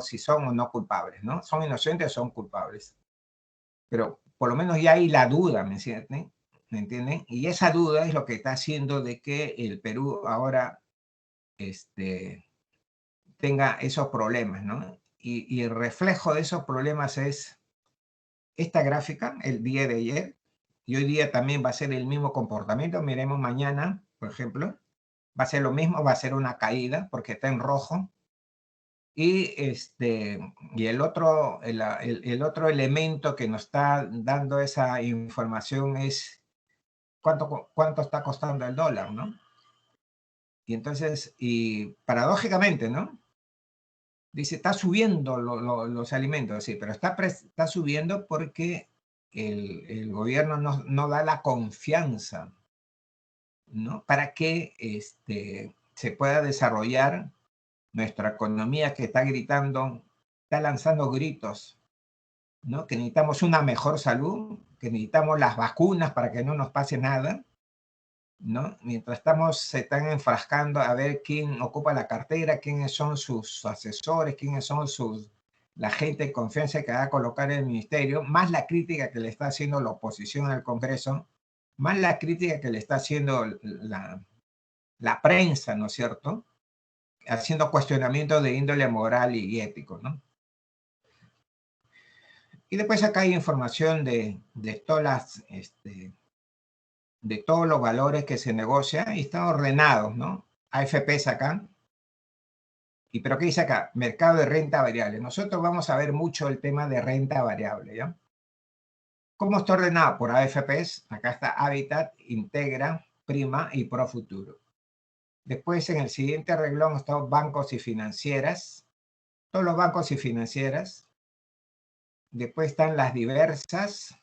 si son o no culpables, ¿no? Son inocentes o son culpables. Pero por lo menos ya hay la duda, ¿me entienden? ¿Me entienden? Y esa duda es lo que está haciendo de que el Perú ahora tenga esos problemas, ¿no? Y el reflejo de esos problemas es esta gráfica, el día de ayer, y hoy día también va a ser el mismo comportamiento. Miremos mañana, por ejemplo, va a ser lo mismo, va a ser una caída porque está en rojo. Y el otro elemento que nos está dando esa información es cuánto está costando el dólar, ¿no? Y entonces, y paradójicamente, ¿no? Dice, está subiendo los alimentos, sí, pero está subiendo porque el gobierno no da la confianza, ¿no? Para que se pueda desarrollar nuestra economía que está gritando, está lanzando gritos, ¿no? Que necesitamos una mejor salud, que necesitamos las vacunas para que no nos pase nada, ¿no? Mientras se están enfrascando a ver quién ocupa la cartera, quiénes son sus asesores, quiénes son la gente de confianza que va a colocar en el ministerio, más la crítica que le está haciendo la oposición al Congreso, más la crítica que le está haciendo la prensa, ¿no es cierto? Haciendo cuestionamientos de índole moral y ético, ¿no? Y después acá hay información de todos los valores que se negocian y están ordenados, ¿no? AFPs acá. ¿Pero qué dice acá? Mercado de renta variable. Nosotros vamos a ver mucho el tema de renta variable, ¿ya? ¿Cómo está ordenado? Por AFPs. Acá está Habitat, Integra, Prima y Profuturo. Después en el siguiente renglón están bancos y financieras. Todos los bancos y financieras. Después están las diversas,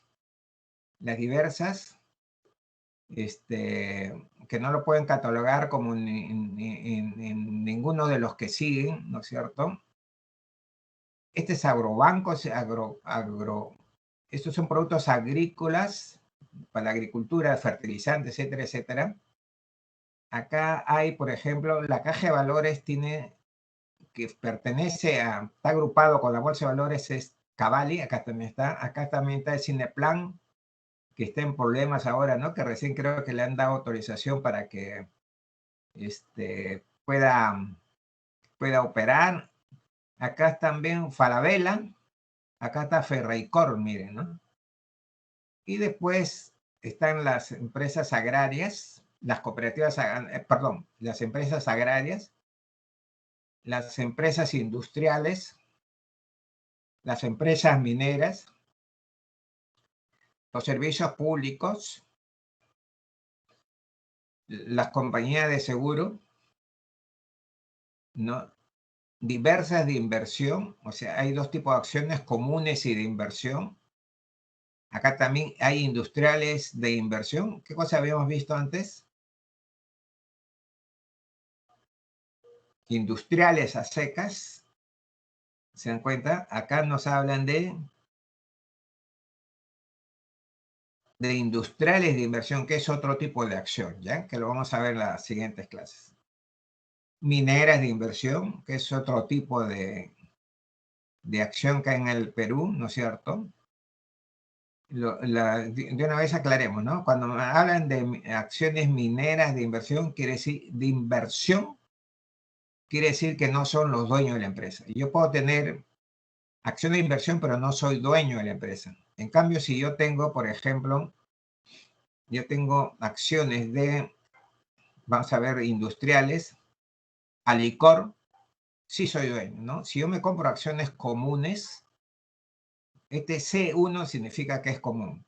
que no lo pueden catalogar como en ninguno de los que siguen, ¿no es cierto? Este es agrobanco, estos son productos agrícolas para la agricultura, fertilizantes, etcétera, etcétera. Acá hay, por ejemplo, la caja de valores que está agrupado con la bolsa de valores, es Cavalli, acá también está el Cineplan, que está en problemas ahora, ¿no? Que recién creo que le han dado autorización para que pueda operar. Acá también Falabella, acá está Ferreycorp, miren, ¿no? Y después están las empresas agrarias, las cooperativas, perdón, las empresas agrarias, las empresas industriales, las empresas mineras, los servicios públicos, las compañías de seguro, ¿no? Diversas de inversión, o sea, hay dos tipos de acciones comunes y de inversión. Acá también hay industriales de inversión. ¿Qué cosa habíamos visto antes? Industriales a secas. ¿Se dan cuenta? Acá nos hablan de industriales de inversión, que es otro tipo de acción, ¿ya? Que lo vamos a ver en las siguientes clases. Mineras de inversión, que es otro tipo de acción que hay en el Perú, ¿no es cierto? De una vez aclaremos, ¿no? Cuando me hablan de acciones mineras de inversión, quiere decir de inversión, quiere decir que no son los dueños de la empresa. Yo puedo tener acciones de inversión, pero no soy dueño de la empresa. En cambio, si yo tengo, por ejemplo, acciones vamos a ver, industriales, Alicor, sí soy dueño, ¿no? Si yo me compro acciones comunes, este C1 significa que es común.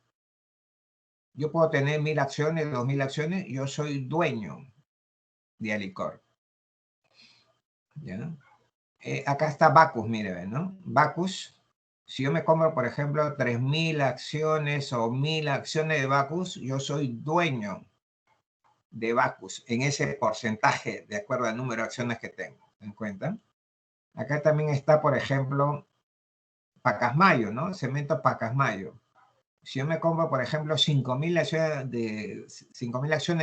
Yo puedo tener 1000 acciones, 2000 acciones, yo soy dueño de Alicor. ¿Ya? Acá está Bacus, mire, ¿no? Bacus, si yo me compro, por ejemplo, 3000 acciones o 1000 acciones de Bacus, yo soy dueño de Bacus en ese porcentaje, de acuerdo al número de acciones que tengo. ¿Se dan cuenta? Acá también está, por ejemplo, Pacasmayo, ¿no? Cemento Pacasmayo. Si yo me compro, por ejemplo, 5000 acciones de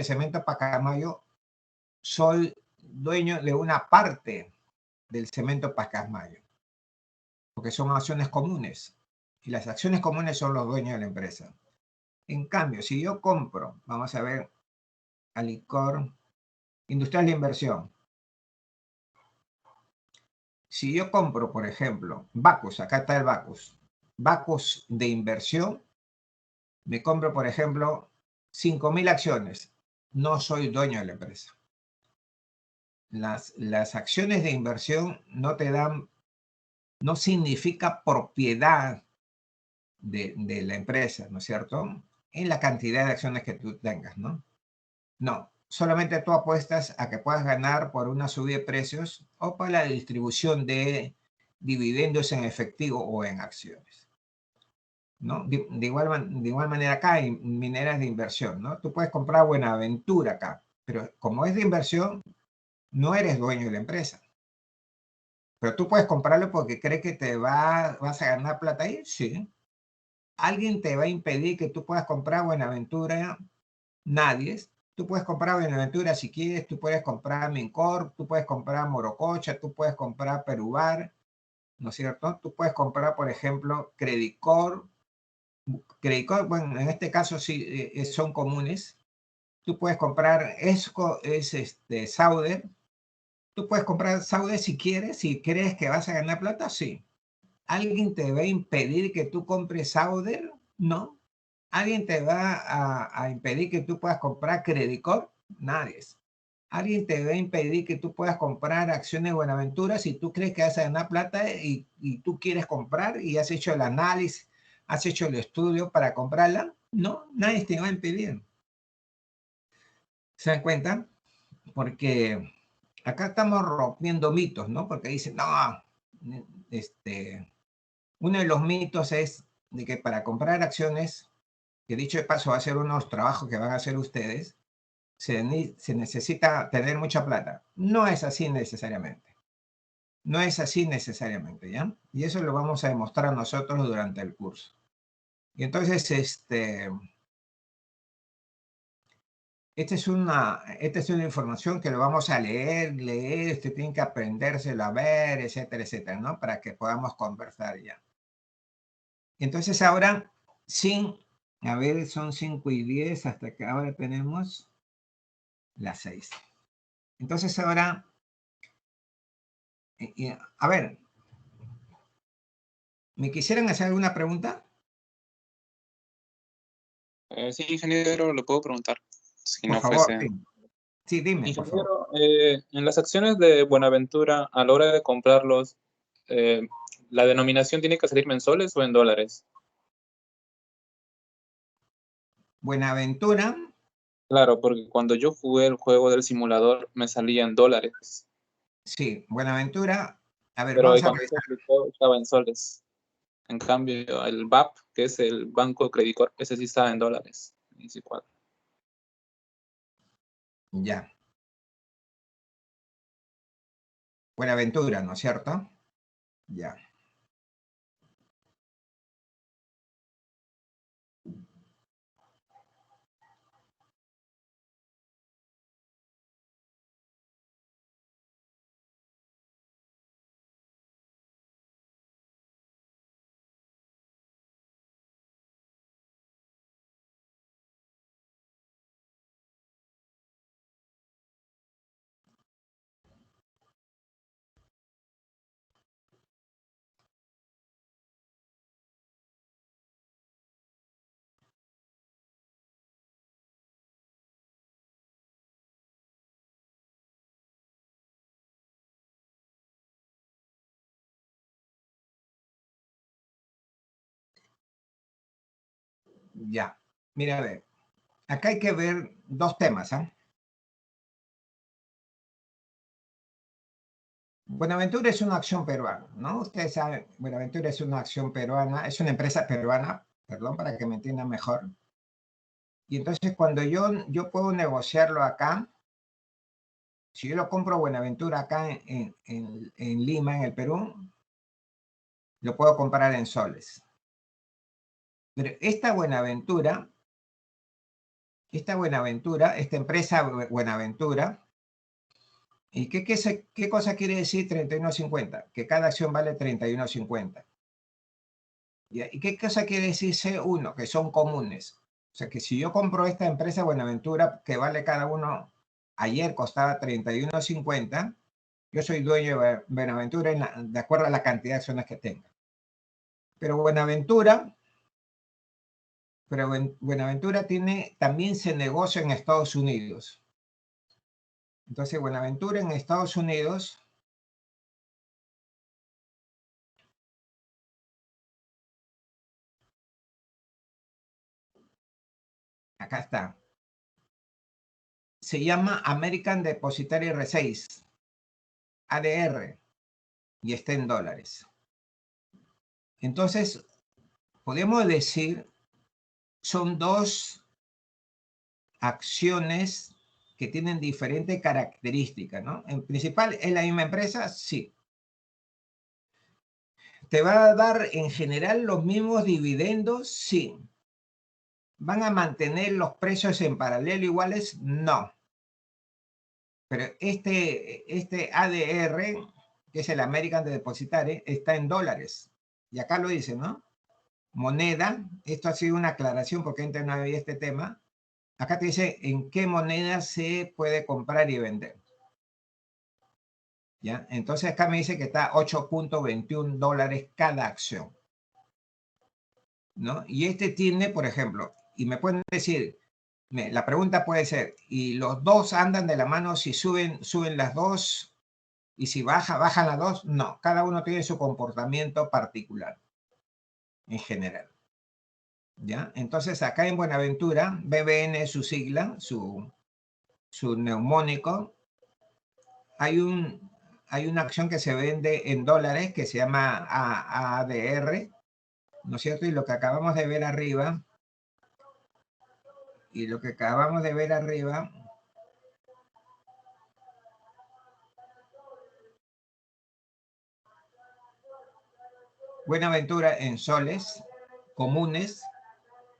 cemento Pacasmayo, soy dueño de una parte del cemento Pacasmayo. porque son acciones comunes. Y las acciones comunes son los dueños de la empresa. En cambio, si yo compro, vamos a ver, Alicor, Industrial de Inversión. Si yo compro, por ejemplo, Bacus, acá está el Bacus. Bacus de inversión, me compro, por ejemplo, 5.000 acciones. No soy dueño de la empresa. Las acciones de inversión no te dan, no significa propiedad de la empresa, ¿no es cierto? En la cantidad de acciones que tú tengas, ¿no? No, solamente tú apuestas a que puedas ganar por una subida de precios o por la distribución de dividendos en efectivo o en acciones, ¿no? De igual manera acá hay mineras de inversión, ¿no? Tú puedes comprar Buenaventura acá, pero como es de inversión, no eres dueño de la empresa. Pero tú puedes comprarlo porque crees que vas a ganar plata ahí, sí. ¿Alguien te va a impedir que tú puedas comprar Buenaventura? Nadie. Tú puedes comprar Buenaventura si quieres, tú puedes comprar Mincor, tú puedes comprar Morococha, tú puedes comprar Perubar, ¿no es cierto? Tú puedes comprar, por ejemplo, Credicor. Credicor, bueno, en este caso sí son comunes. Tú puedes comprar Esco, Sauder. Tú puedes comprar Sauder si quieres, si crees que vas a ganar plata, sí. ¿Alguien te va a impedir que tú compres Sauder? No. ¿Alguien te va a impedir que tú puedas comprar Credicor? Nadie. ¿Alguien te va a impedir que tú puedas comprar acciones de Buenaventura si tú crees que vas a ganar plata y tú quieres comprar y has hecho el análisis, has hecho el estudio para comprarla? No, nadie te va a impedir. ¿Se dan cuenta? Porque acá estamos rompiendo mitos, ¿no? Porque dicen, no, uno de los mitos es de que para comprar acciones, que dicho de paso va a ser unos trabajos que van a hacer ustedes, se necesita tener mucha plata. No es así necesariamente. No es así necesariamente, ¿ya? Y eso lo vamos a demostrar nosotros durante el curso. Y entonces, esta es una información que lo vamos a leer, usted tiene que aprendérselo a ver, etcétera, etcétera, ¿no? Para que podamos conversar ya. Entonces ahora, a ver, son 5:10 hasta que ahora tenemos las 6. Entonces ahora, a ver, ¿me quisieran hacer alguna pregunta? Sí, ingeniero, lo puedo preguntar. Si Por no favor, fuese. sí, dime, por favor. Ingeniero, en las acciones de Buenaventura, a la hora de comprarlos, ¿la denominación tiene que salir en soles o en dólares? Buenaventura, Claro, porque cuando yo jugué el juego del simulador me salían dólares, sí, Buenaventura, a ver, pero vamos a cuando se revisar. aplicó estaba en soles. En cambio, el BAP, que es el Banco Credicor, ese sí estaba en dólares. Ya, Buenaventura, ¿no es cierto? Ya. Ya, mira, a ver, acá hay que ver dos temas, ¿ah? Buenaventura es una acción peruana, ¿no? Ustedes saben, Buenaventura es una acción peruana, es una empresa peruana, perdón, para que me entiendan mejor. Y entonces cuando yo puedo negociarlo acá, si yo lo compro Buenaventura acá en Lima, en el Perú, lo puedo comprar en soles. Pero esta empresa Buenaventura, ¿y qué cosa quiere decir 31.50? Que cada acción vale 31.50. ¿Ya? ¿Y qué cosa quiere decir C1? Que son comunes. O sea, que si yo compro esta empresa Buenaventura, que vale cada uno, ayer costaba 31.50, yo soy dueño de Buenaventura de acuerdo a la cantidad de acciones que tenga. Pero Buenaventura también se negocia en Estados Unidos. Entonces, Buenaventura en Estados Unidos acá está. Se llama American Depositary Receipts, ADR, y está en dólares. Entonces, podemos decir, son dos acciones que tienen diferentes características, ¿no? En principal, ¿es la misma empresa? Sí. ¿Te va a dar en general los mismos dividendos? Sí. ¿Van a mantener los precios en paralelo iguales? No. Pero este ADR, que es el American Depositary, está en dólares. Y acá lo dice, ¿no? Moneda, esto ha sido una aclaración porque antes no había este tema. Acá te dice en qué moneda se puede comprar y vender. ¿Ya? Entonces acá me dice que está $8.21 cada acción, ¿no? Y este tiene, por ejemplo, y me pueden decir, la pregunta puede ser, ¿y los dos andan de la mano? Si suben las dos, y si bajan las dos. No, cada uno tiene su comportamiento particular, en general. ¿Ya? Entonces acá en Buenaventura, BBN es su sigla, su neumónico, hay una acción que se vende en dólares que se llama ADR, ¿no es cierto? Y lo que acabamos de ver arriba, Buenaventura en soles comunes,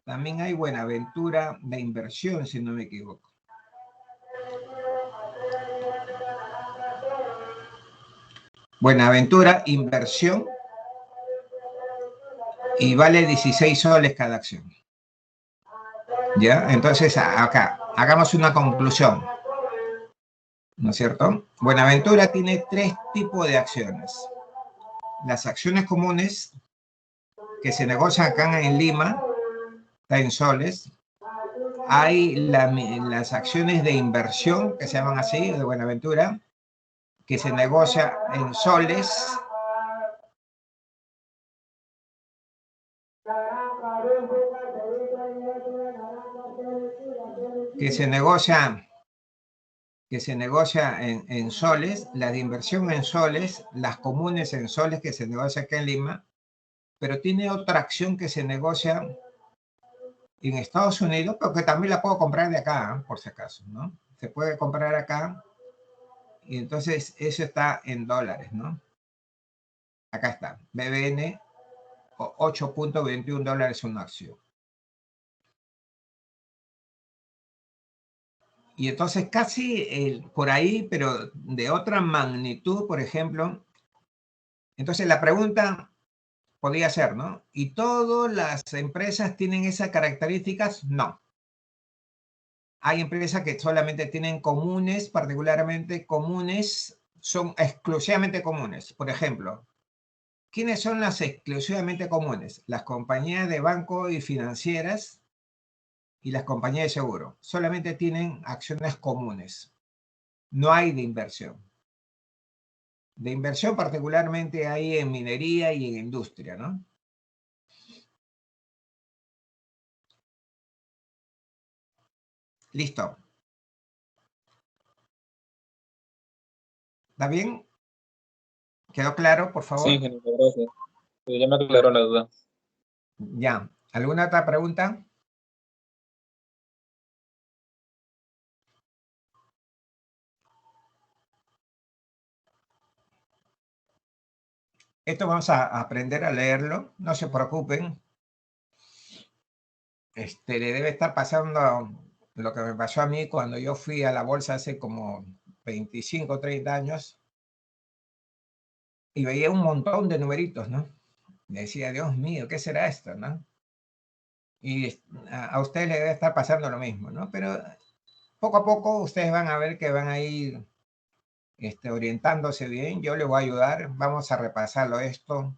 también hay Buenaventura de inversión, si no me equivoco. Buenaventura inversión y vale 16 soles cada acción. ¿Ya? Entonces, acá, hagamos una conclusión, ¿no es cierto? Buenaventura tiene tres tipos de acciones. Las acciones comunes, que se negocian acá en Lima, está en soles. Hay las acciones de inversión, que se llaman así, de Buenaventura, que se negocia en soles. Que se negocia en soles, las de inversión en soles, las comunes en soles que se negocia acá en Lima, pero tiene otra acción que se negocia en Estados Unidos, pero que también la puedo comprar de acá, por si acaso, ¿no? Se puede comprar acá y entonces eso está en dólares, ¿no? Acá está, BBN, $8.21 una acción. Y entonces casi por ahí, pero de otra magnitud, por ejemplo. Entonces la pregunta podría ser, ¿no? ¿Y todas las empresas tienen esas características? No. Hay empresas que solamente tienen comunes, particularmente comunes, son exclusivamente comunes. Por ejemplo, ¿quiénes son las exclusivamente comunes? Las compañías de banco y financieras y las compañías de seguro. Solamente tienen acciones comunes. No hay de inversión. De inversión particularmente hay en minería y en industria, ¿no? Listo. ¿Está bien? ¿Quedó claro, por favor? Sí, ingeniero, gracias. Ya me aclaró la duda. Ya. ¿Alguna otra pregunta? Esto vamos a aprender a leerlo. No se preocupen. Le debe estar pasando lo que me pasó a mí cuando yo fui a la bolsa hace como 25, 30 años y veía un montón de numeritos, ¿no? Decía, Dios mío, ¿qué será esto, no? Y a usted le debe estar pasando lo mismo, ¿no? Pero poco a poco ustedes van a ver que van a ir orientándose bien. Yo les voy a ayudar. Vamos a repasarlo esto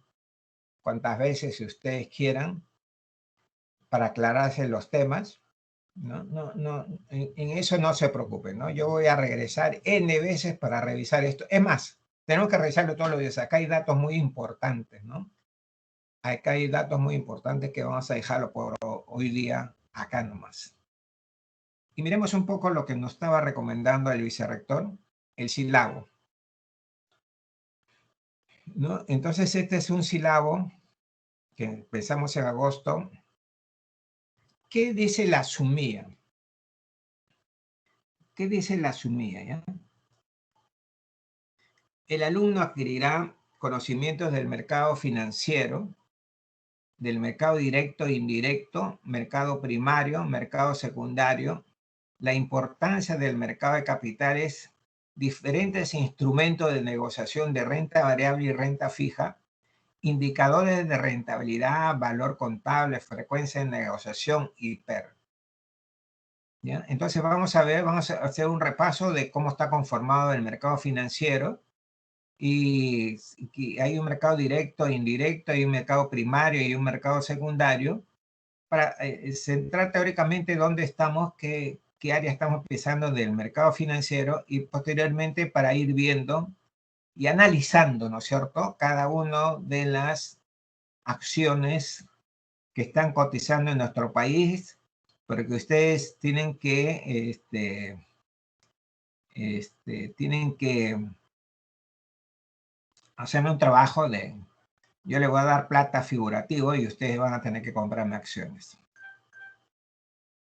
cuantas veces si ustedes quieran para aclararse los temas. No, no, no, en eso no se preocupen, ¿no? Yo voy a regresar N veces para revisar esto. Es más, tenemos que revisarlo todos los días. Acá hay datos muy importantes, ¿no? Acá hay datos muy importantes que vamos a dejarlo por hoy día acá nomás. Y miremos un poco lo que nos estaba recomendando el vicerrector, el sílabo, ¿no? Entonces, este es un sílabo que empezamos en agosto. ¿Qué dice la sumía? ¿Qué dice la sumía, ya? El alumno adquirirá conocimientos del mercado financiero, del mercado directo e indirecto, mercado primario, mercado secundario, la importancia del mercado de capitales, diferentes instrumentos de negociación de renta variable y renta fija, indicadores de rentabilidad, valor contable, frecuencia de negociación y PER. ¿Ya? Entonces vamos a hacer un repaso de cómo está conformado el mercado financiero y hay un mercado directo e indirecto, hay un mercado primario y un mercado secundario para centrar teóricamente dónde estamos, qué área estamos pisando del mercado financiero y posteriormente para ir viendo y analizando, ¿no es cierto?, cada una de las acciones que están cotizando en nuestro país, porque ustedes tienen que, tienen que hacerme un trabajo de, yo le voy a dar plata figurativo y ustedes van a tener que comprarme acciones.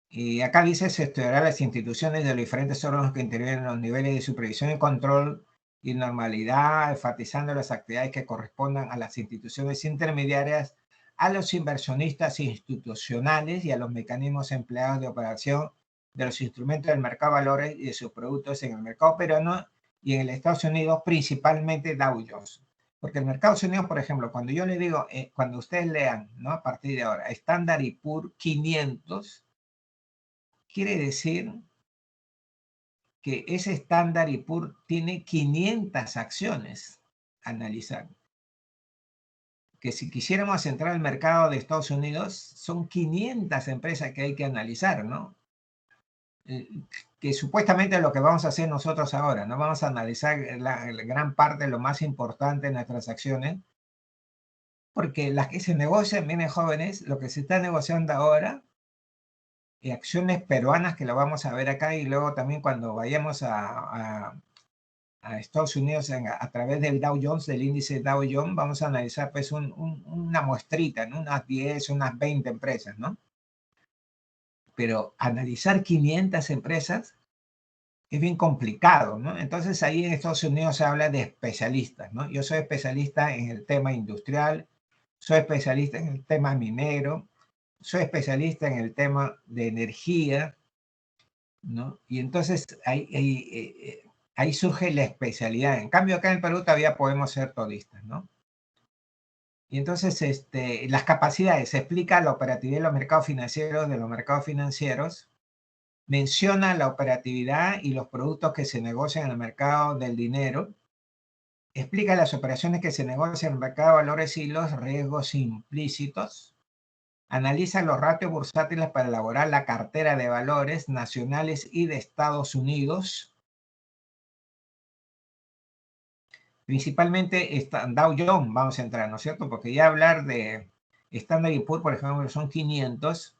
Y acá dice, se estudiará las instituciones de los diferentes órganos que intervienen en los niveles de supervisión y control y normalidad, enfatizando las actividades que correspondan a las instituciones intermediarias, a los inversionistas institucionales y a los mecanismos empleados de operación de los instrumentos del mercado de valores y de sus productos en el mercado peruano y en el Estados Unidos, principalmente Dow Jones. Porque el mercado de Estados Unidos, por ejemplo, cuando yo le digo, cuando ustedes lean, ¿no?, a partir de ahora, Standard & Poor's 500, quiere decir que ese Standard & Poor's tiene 500 acciones a analizar. Que si quisiéramos entrar al mercado de Estados Unidos, son 500 empresas que hay que analizar, ¿no? Que supuestamente es lo que vamos a hacer nosotros ahora, ¿no? Vamos a analizar la gran parte, lo más importante de nuestras acciones, porque las que se negocian, miren jóvenes, lo que se está negociando ahora, y acciones peruanas que lo vamos a ver acá, y luego también cuando vayamos a Estados Unidos a través del Dow Jones, del índice Dow Jones, vamos a analizar pues una muestrita, ¿no?, unas 10, unas 20 empresas, ¿no? Pero analizar 500 empresas es bien complicado, ¿no? Entonces ahí en Estados Unidos se habla de especialistas, ¿no? Yo soy especialista en el tema industrial, soy especialista en el tema minero, soy especialista en el tema de energía, ¿no? Y entonces ahí surge la especialidad. En cambio, acá en el Perú todavía podemos ser todistas, ¿no? Y entonces las capacidades, se explica la operatividad de los mercados financieros, menciona la operatividad y los productos que se negocian en el mercado del dinero, explica las operaciones que se negocian en el mercado de valores y los riesgos implícitos, analiza los ratios bursátiles para elaborar la cartera de valores nacionales y de Estados Unidos. Principalmente Dow Jones vamos a entrar, ¿no es cierto? Porque ya hablar de Standard & Poor's, por ejemplo, son 500,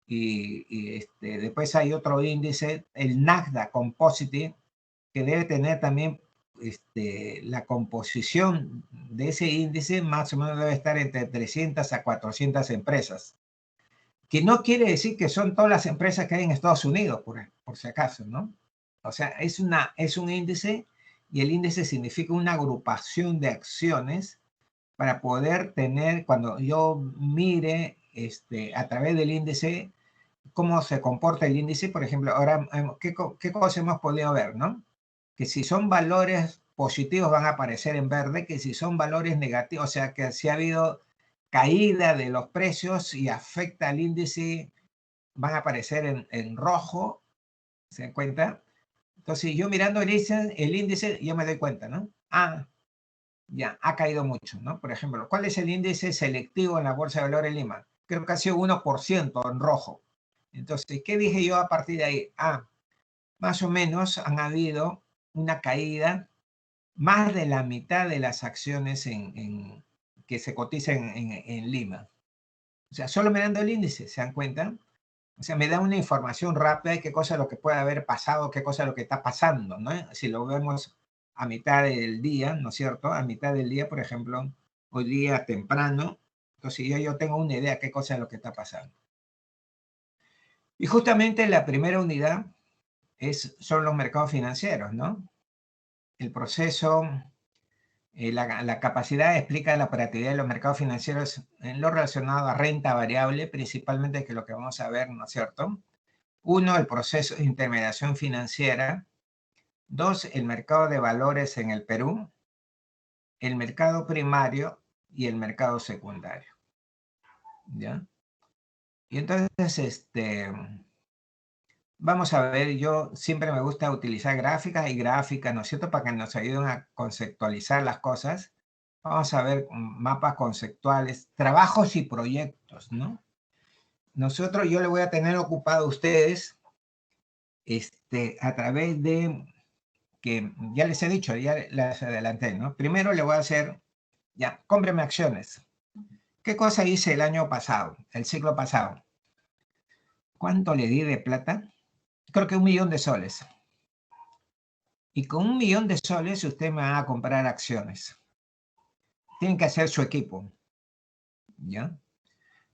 y después hay otro índice, el Nasdaq Composite, que debe tener también la composición de ese índice, más o menos debe estar entre 300 a 400 empresas. Que no quiere decir que son todas las empresas que hay en Estados Unidos, por si acaso, ¿no? O sea, es un índice, y el índice significa una agrupación de acciones para poder tener, cuando yo mire a través del índice, cómo se comporta el índice. Por ejemplo, ahora, ¿qué cosas hemos podido ver, no? Que si son valores positivos van a aparecer en verde, que si son valores negativos, o sea, que si ha habido caída de los precios y afecta al índice, van a aparecer en rojo, ¿se dan cuenta? Entonces yo mirando el índice yo me doy cuenta, ¿no? Ah, ya, ha caído mucho, ¿no? Por ejemplo, ¿cuál es el índice selectivo en la Bolsa de Valores de Lima? Creo que ha sido 1% en rojo. Entonces, ¿qué dije yo a partir de ahí? Ah, más o menos han habido una caída, más de la mitad de las acciones que se cotizan en Lima. O sea, solo mirando el índice, ¿se dan cuenta? O sea, me da una información rápida de qué cosa es lo que puede haber pasado, qué cosa es lo que está pasando, ¿no? Si lo vemos a mitad del día, ¿no es cierto? A mitad del día, por ejemplo, hoy día temprano, entonces yo tengo una idea de qué cosa es lo que está pasando. Y justamente la primera unidad son los mercados financieros, ¿no? El proceso, la capacidad explica la operatividad de los mercados financieros en lo relacionado a renta variable, principalmente, que es lo que vamos a ver, ¿no es cierto? 1, el proceso de intermediación financiera. 2, el mercado de valores en el Perú, el mercado primario y el mercado secundario. ¿Ya? Y entonces, vamos a ver, yo siempre me gusta utilizar gráficas, ¿no es cierto?, para que nos ayuden a conceptualizar las cosas. Vamos a ver mapas conceptuales, trabajos y proyectos, ¿no? Yo le voy a tener ocupado a ustedes a través de, que ya les he dicho, ya les adelanté, ¿no? Primero le voy a hacer, ya, cómpreme acciones. ¿Qué cosa hice el año pasado, el ciclo pasado? ¿Cuánto le di de plata? Creo que 1 millón de soles. Y con 1 millón de soles usted me va a comprar acciones. Tienen que hacer su equipo, ¿ya?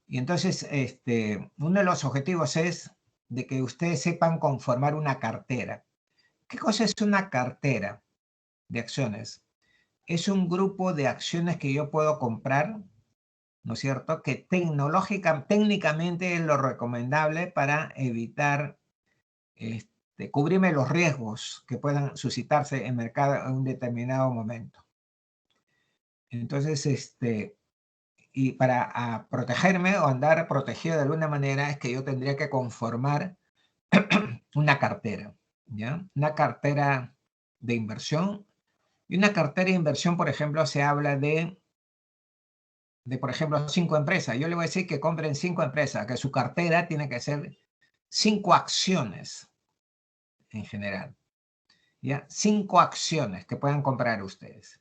Y entonces, uno de los objetivos es de que ustedes sepan conformar una cartera. ¿Qué cosa es una cartera de acciones? Es un grupo de acciones que yo puedo comprar, ¿no es cierto?, que técnicamente es lo recomendable para evitar cubrirme los riesgos que puedan suscitarse en mercado en un determinado momento. Entonces, y para protegerme o andar protegido de alguna manera es que yo tendría que conformar una cartera, ¿ya? Una cartera de inversión. Y una cartera de inversión, por ejemplo, se habla de por ejemplo, 5 empresas. Yo le voy a decir que compren 5 empresas, que su cartera tiene que ser 5 acciones en general. ¿Ya? 5 acciones que puedan comprar ustedes.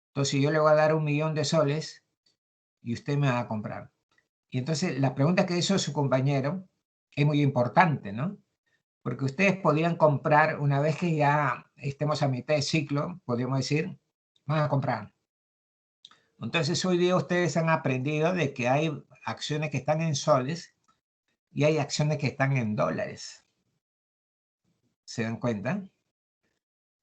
Entonces, si yo le voy a dar 1 millón de soles y usted me va a comprar. Y entonces, la pregunta que hizo su compañero es muy importante, ¿no? Porque ustedes podrían comprar, una vez que ya estemos a mitad de ciclo, podríamos decir, van a comprar. Entonces, hoy día ustedes han aprendido de que hay acciones que están en soles y hay acciones que están en dólares. ¿Se dan cuenta?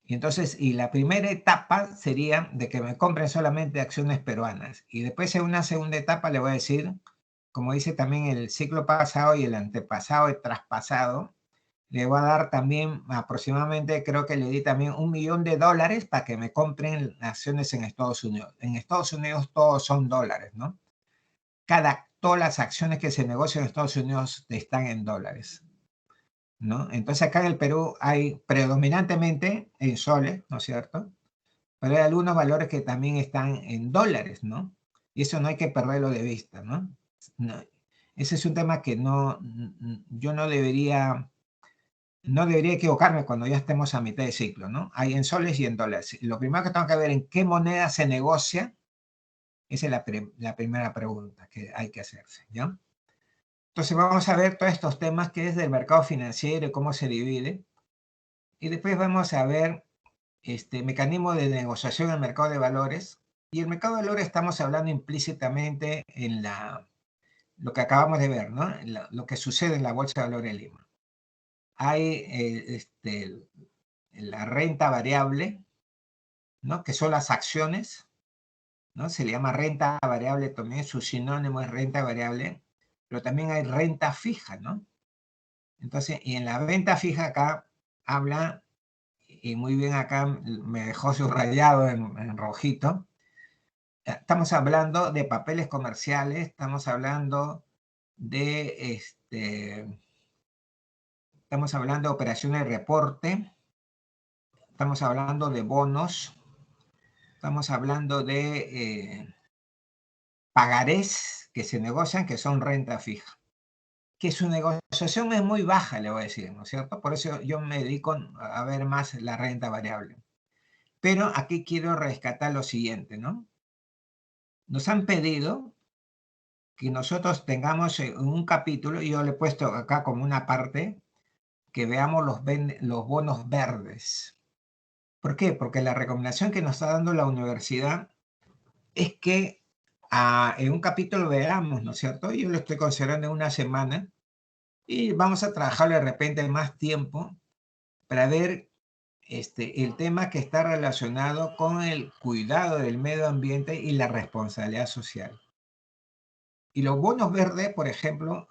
Y entonces, y la primera etapa sería de que me compren solamente acciones peruanas. Y después en una segunda etapa le voy a decir, como dice también el ciclo pasado y el antepasado y traspasado, le voy a dar también aproximadamente, creo que le di también $1 millón para que me compren acciones en Estados Unidos. En Estados Unidos todos son dólares, ¿no? Todas las acciones que se negocian en Estados Unidos están en dólares, ¿no? Entonces acá en el Perú hay predominantemente en soles, ¿no es cierto? Pero hay algunos valores que también están en dólares, ¿no? Y eso no hay que perderlo de vista, ¿no? Ese es un tema que yo no debería equivocarme cuando ya estemos a mitad de ciclo, ¿no? Hay en soles y en dólares. Lo primero que tengo que ver en qué moneda se negocia, esa es la primera pregunta que hay que hacerse, ¿ya? Entonces vamos a ver todos estos temas que es del mercado financiero y cómo se divide. Y después vamos a ver mecanismo de negociación en el mercado de valores. Y el mercado de valores estamos hablando implícitamente en lo que acabamos de ver, ¿no? Lo que sucede en la Bolsa de Valores de Lima. Hay la renta variable, ¿no? Que son las acciones, ¿no? Se le llama renta variable también, su sinónimo es renta variable, pero también hay renta fija, ¿no? Entonces, y en la renta fija acá habla, y muy bien acá me dejó subrayado en rojito, Estamos hablando de papeles comerciales, estamos hablando de, estamos hablando de operaciones de reporte, estamos hablando de bonos, estamos hablando de pagarés que se negocian, que son renta fija. Que su negociación es muy baja, le voy a decir, ¿no es cierto? Por eso yo me dedico a ver más la renta variable. Pero aquí quiero rescatar lo siguiente, ¿no? Nos han pedido que nosotros tengamos un capítulo, y yo le he puesto acá como una parte, que veamos los bonos verdes. ¿Por qué? Porque la recomendación que nos está dando la universidad es que en un capítulo veamos, ¿no es cierto? Yo lo estoy considerando en una semana y vamos a trabajar de repente más tiempo para ver el tema que está relacionado con el cuidado del medio ambiente y la responsabilidad social. Y los bonos verdes, por ejemplo,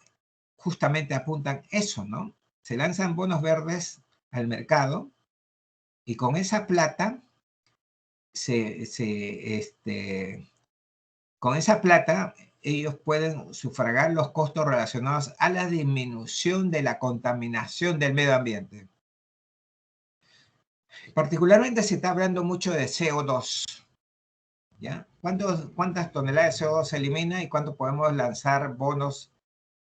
justamente apuntan eso, ¿no? Se lanzan bonos verdes al mercado y con esa plata con esa plata ellos pueden sufragar los costos relacionados a la disminución de la contaminación del medio ambiente. Particularmente se está hablando mucho de CO2. ¿Ya? ¿Cuántas toneladas de CO2 se elimina y cuánto podemos lanzar bonos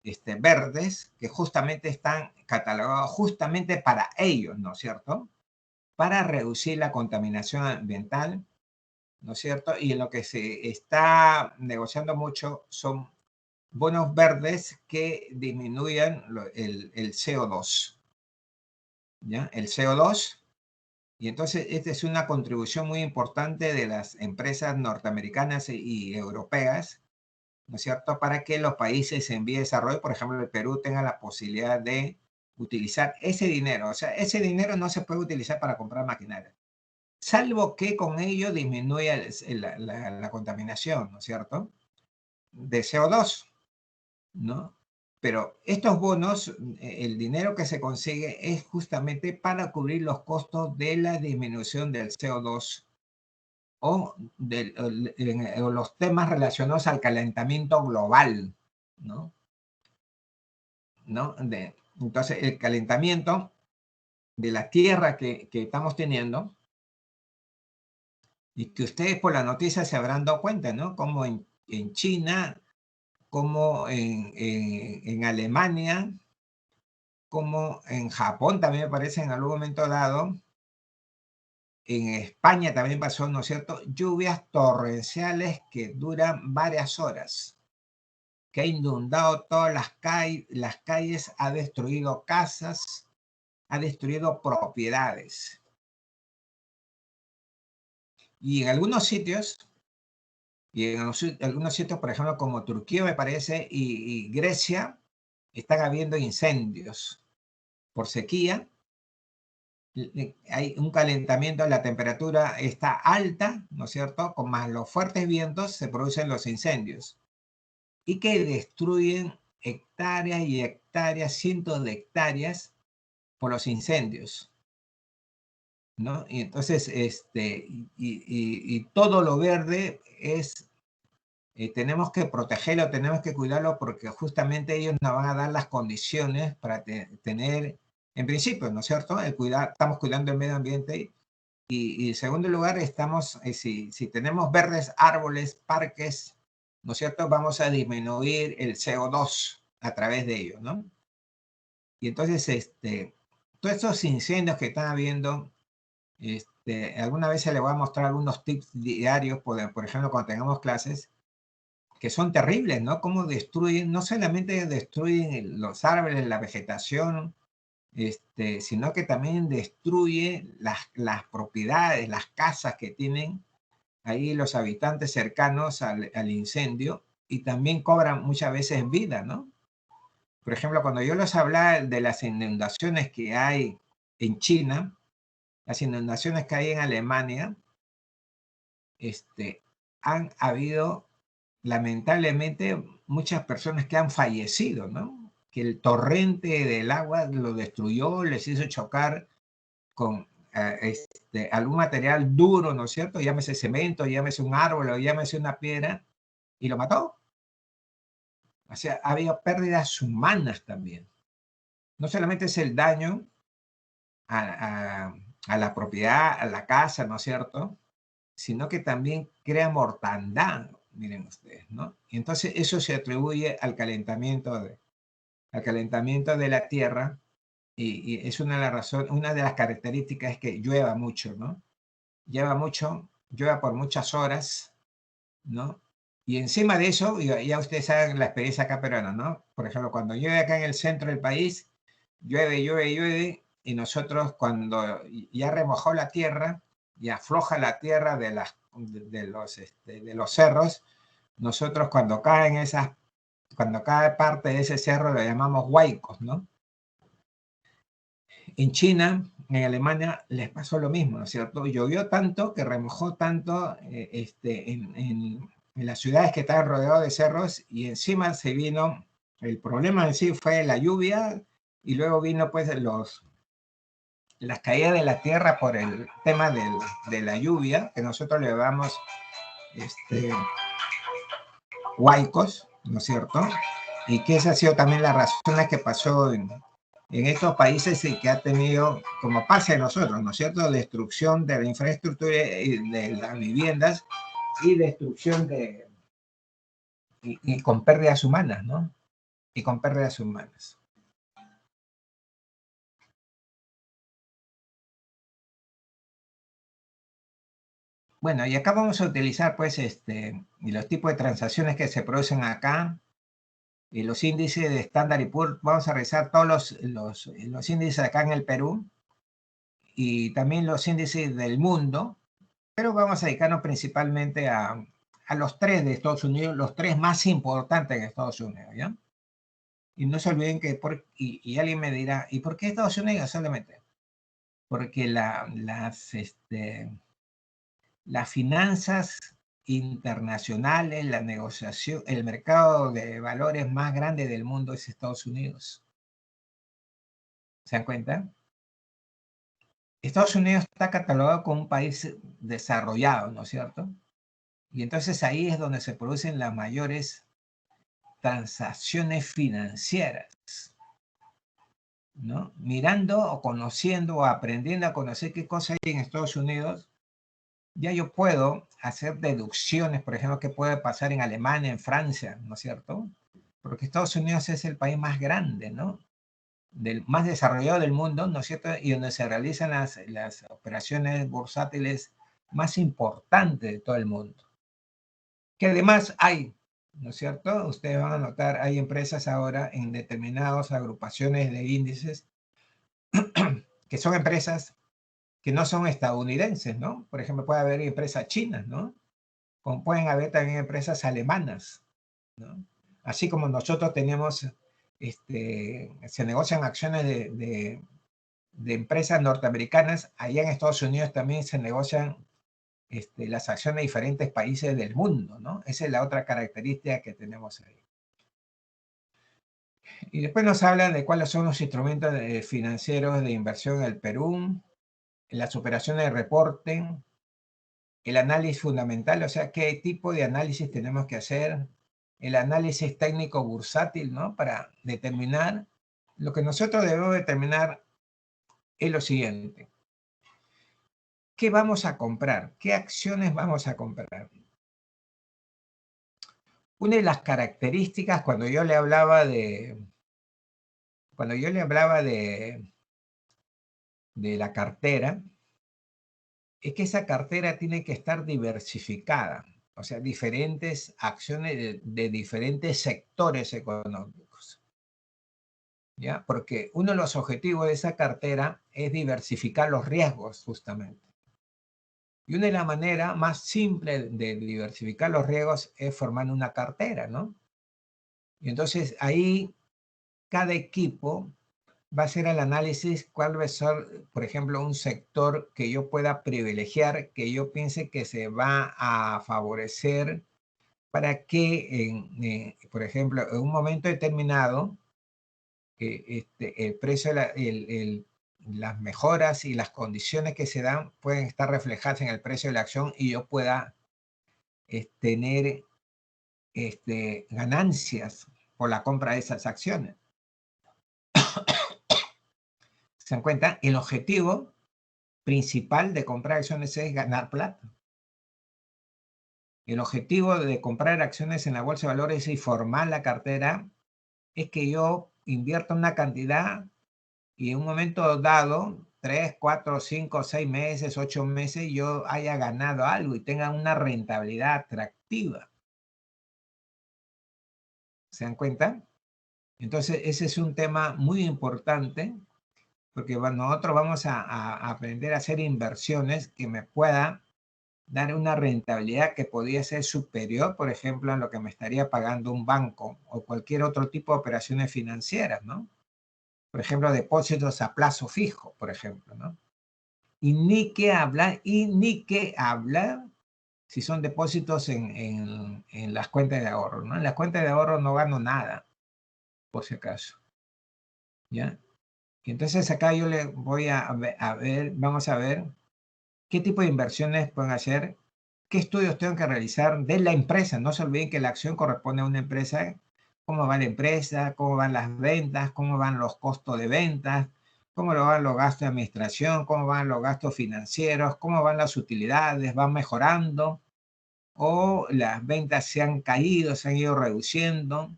verdes que justamente están catalogados justamente para ellos, ¿no es cierto? Para reducir la contaminación ambiental, ¿no es cierto? Y en lo que se está negociando mucho son bonos verdes que disminuyan el CO2, ¿ya? El CO2. Y entonces esta es una contribución muy importante de las empresas norteamericanas y europeas, ¿no es cierto? Para que los países en vía de desarrollo, por ejemplo, el Perú, tengan la posibilidad de utilizar ese dinero. O sea, ese dinero no se puede utilizar para comprar maquinaria, salvo que con ello disminuya la contaminación, ¿no es cierto? De CO2, ¿no? Pero estos bonos, el dinero que se consigue es justamente para cubrir los costos de la disminución del CO2 o los temas relacionados al calentamiento global, ¿no? Entonces, el calentamiento de la Tierra que estamos teniendo, y que ustedes por la noticia se habrán dado cuenta, ¿no? Como en China, como en Alemania, como en Japón también me parece en algún momento dado, en España también pasó, ¿no es cierto? Lluvias torrenciales que duran varias horas, que ha inundado todas las calles, ha destruido casas, ha destruido propiedades. Y en algunos sitios, por ejemplo, como Turquía, me parece, y Grecia, están habiendo incendios por sequía. Hay un calentamiento, la temperatura está alta, ¿no es cierto? Con más los fuertes vientos se producen los incendios y que destruyen hectáreas y hectáreas, cientos de hectáreas por los incendios, ¿no? Y entonces, y todo lo verde es, tenemos que protegerlo, tenemos que cuidarlo porque justamente ellos nos van a dar las condiciones para tener, en principio, ¿no es cierto? Estamos cuidando el medio ambiente y en segundo lugar, si tenemos verdes árboles, parques, ¿no es cierto? Vamos a disminuir el CO2 a través de ellos, ¿no? Y entonces, todos estos incendios que están habiendo, alguna vez se les voy a mostrar algunos tips diarios, por ejemplo, cuando tengamos clases, que son terribles, ¿no? Cómo destruyen, no solamente destruyen los árboles, la vegetación, sino que también destruye las propiedades, las casas que tienen ahí los habitantes cercanos al incendio y también cobran muchas veces vida, ¿no? Por ejemplo, cuando yo les hablaba de las inundaciones que hay en China, las inundaciones que hay en Alemania, han habido lamentablemente muchas personas que han fallecido, ¿no? Que el torrente del agua lo destruyó, les hizo chocar algún material duro, ¿no es cierto? Llámese cemento, llámese un árbol o llámese una piedra, y lo mató. O sea, ha habido pérdidas humanas también. No solamente es el daño a la propiedad, a la casa, ¿no es cierto? Sino que también crea mortandad, miren ustedes, ¿no? Y entonces eso se atribuye al calentamiento de la Tierra, y es una de las razones, una de las características es que llueva mucho, ¿no? Llueva por muchas horas, ¿no? Y encima de eso, ya ustedes saben la experiencia acá peruana, ¿no? Por ejemplo, cuando llueve acá en el centro del país, llueve, y nosotros cuando ya remojó la tierra y afloja la tierra de los cerros, nosotros cuando cae parte de ese cerro lo llamamos huaicos, ¿no? En China, en Alemania, les pasó lo mismo, ¿no es cierto? Llovió tanto que remojó tanto en las ciudades que estaban rodeadas de cerros, y encima se vino, el problema en sí fue la lluvia, y luego vino pues las caídas de la tierra por el tema de la lluvia, que nosotros le llamamos huaicos, ¿no es cierto? Y que esa ha sido también la razón que pasó en estos países y que ha tenido, como pasa en nosotros, ¿no es cierto?, destrucción de la infraestructura y de las viviendas, y destrucción y con pérdidas humanas, ¿no? Y con pérdidas humanas. Bueno, y acá vamos a utilizar, pues, los tipos de transacciones que se producen acá, y los índices de Standard & Poor's. Vamos a revisar todos los índices acá en el Perú, y también los índices del mundo, pero vamos a dedicarnos principalmente a los 3 de Estados Unidos, los 3 más importantes en Estados Unidos, ¿ya? Y no se olviden que, y alguien me dirá, ¿y por qué Estados Unidos solamente? Porque las finanzas internacionales, la negociación, el mercado de valores más grande del mundo es Estados Unidos. ¿Se dan cuenta? Estados Unidos está catalogado como un país desarrollado, ¿no es cierto? Y entonces ahí es donde se producen las mayores transacciones financieras, ¿no? Mirando o conociendo o aprendiendo a conocer qué cosa hay en Estados Unidos, ya yo puedo hacer deducciones, por ejemplo, qué puede pasar en Alemania, en Francia, ¿no es cierto? Porque Estados Unidos es el país más grande, ¿no? Más desarrollado del mundo, ¿no es cierto? Y donde se realizan las operaciones bursátiles más importantes de todo el mundo. Que además hay, ¿no es cierto? Ustedes van a notar, hay empresas ahora en determinadas agrupaciones de índices que son empresas que no son estadounidenses, ¿no? Por ejemplo, puede haber empresas chinas, ¿no? Como pueden haber también empresas alemanas, ¿no? Así como nosotros tenemos, se negocian acciones de empresas norteamericanas, allá en Estados Unidos también se negocian las acciones de diferentes países del mundo, ¿no? Esa es la otra característica que tenemos ahí. Y después nos hablan de cuáles son los instrumentos financieros de inversión en el Perú, las operaciones de reporte, el análisis fundamental, o sea, qué tipo de análisis tenemos que hacer, el análisis técnico bursátil, ¿no? Para determinar, lo que nosotros debemos determinar es lo siguiente. ¿Qué vamos a comprar? ¿Qué acciones vamos a comprar? Una de las características cuando yo le hablaba de la cartera, es que esa cartera tiene que estar diversificada, o sea, diferentes acciones de diferentes sectores económicos, ¿ya? Porque uno de los objetivos de esa cartera es diversificar los riesgos, justamente. Y una de las maneras más simples de diversificar los riesgos es formar una cartera, ¿no? Y entonces ahí cada equipo va a hacer el análisis cuál va a ser, por ejemplo, un sector que yo pueda privilegiar, que yo piense que se va a favorecer para que, por ejemplo, en un momento determinado, el precio, las mejoras y las condiciones que se dan pueden estar reflejadas en el precio de la acción y yo pueda tener ganancias por la compra de esas acciones. ¿Se dan cuenta? El objetivo principal de comprar acciones es ganar plata. El objetivo de comprar acciones en la bolsa de valores y formar la cartera es que yo invierta una cantidad y en un momento dado, 3, 4, 5, 6 meses, 8 meses, yo haya ganado algo y tenga una rentabilidad atractiva. ¿Se dan cuenta? Entonces, ese es un tema muy importante porque nosotros vamos a aprender a hacer inversiones que me puedan dar una rentabilidad que podría ser superior, por ejemplo, a lo que me estaría pagando un banco o cualquier otro tipo de operaciones financieras, ¿no? Por ejemplo, depósitos a plazo fijo, por ejemplo, ¿no? Y ni que hablar si son depósitos en las cuentas de ahorro, ¿no? En las cuentas de ahorro no gano nada, por si acaso, ¿ya? Y entonces acá yo le voy a ver, vamos a ver qué tipo de inversiones pueden hacer, qué estudios tengo que realizar de la empresa. No se olviden que la acción corresponde a una empresa, cómo va la empresa, cómo van las ventas, cómo van los costos de ventas, cómo van los gastos de administración, cómo van los gastos financieros, cómo van las utilidades, van mejorando o las ventas se han caído, se han ido reduciendo,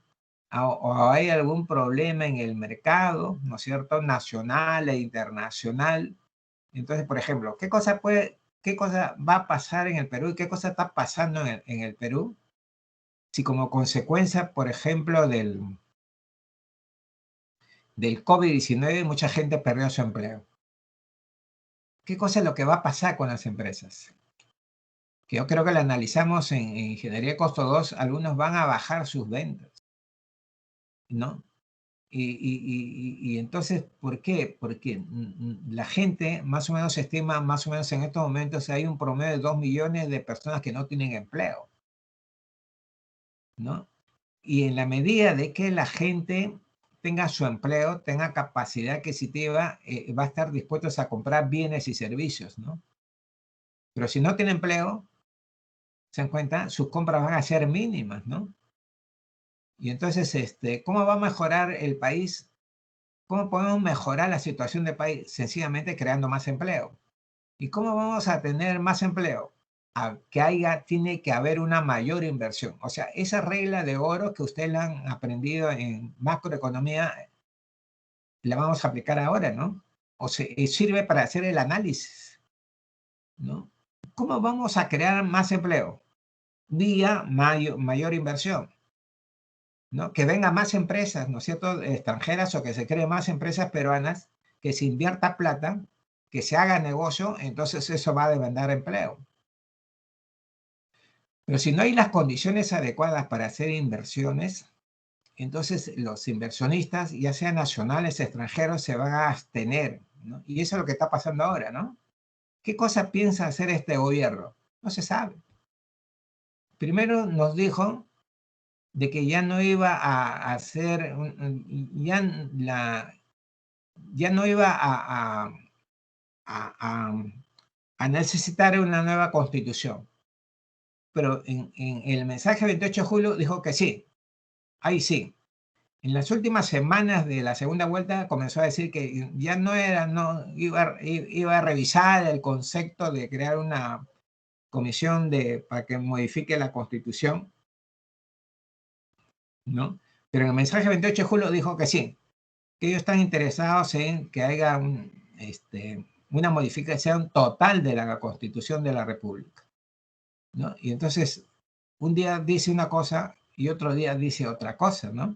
o hay algún problema en el mercado, ¿no es cierto?, nacional e internacional. Entonces, por ejemplo, ¿qué cosa va a pasar en el Perú y qué cosa está pasando en el Perú? Si como consecuencia, por ejemplo, del COVID-19, mucha gente perdió su empleo. ¿Qué cosa es lo que va a pasar con las empresas? Que yo creo que lo analizamos en Ingeniería Costo 2, algunos van a bajar sus ventas, ¿no? Y entonces, ¿por qué? Porque la gente más o menos estima, más o menos en estos momentos hay un promedio de 2 millones de personas que no tienen empleo, ¿no? Y en la medida de que la gente tenga su empleo, tenga capacidad adquisitiva, va a estar dispuestos a comprar bienes y servicios, ¿no? Pero si no tiene empleo, se dan cuenta, sus compras van a ser mínimas, ¿no? Y entonces, ¿cómo va a mejorar el país? ¿Cómo podemos mejorar la situación del país? Sencillamente creando más empleo. ¿Y cómo vamos a tener más empleo? Tiene que haber una mayor inversión. O sea, esa regla de oro que ustedes la han aprendido en macroeconomía, la vamos a aplicar ahora, ¿no? Sirve para hacer el análisis, ¿no? ¿Cómo vamos a crear más empleo? Vía mayor inversión, ¿no? Que vengan más empresas, ¿no es cierto?, extranjeras, o que se creen más empresas peruanas, que se invierta plata, que se haga negocio, entonces eso va a demandar empleo. Pero si no hay las condiciones adecuadas para hacer inversiones, entonces los inversionistas, ya sean nacionales o extranjeros, se van a abstener, ¿no? Y eso es lo que está pasando ahora, ¿no? ¿Qué cosa piensa hacer este gobierno? No se sabe. Primero nos dijo de que ya no iba a hacer, ya no iba a necesitar una nueva constitución. Pero en el mensaje 28 de julio dijo que sí, ahí sí. En las últimas semanas de la segunda vuelta comenzó a decir que ya iba a revisar el concepto de crear una comisión para que modifique la constitución, ¿no? Pero en el mensaje 28 de julio dijo que sí, que ellos están interesados en que haya una modificación total de la constitución de la República, ¿no? Y entonces, un día dice una cosa y otro día dice otra cosa, ¿no?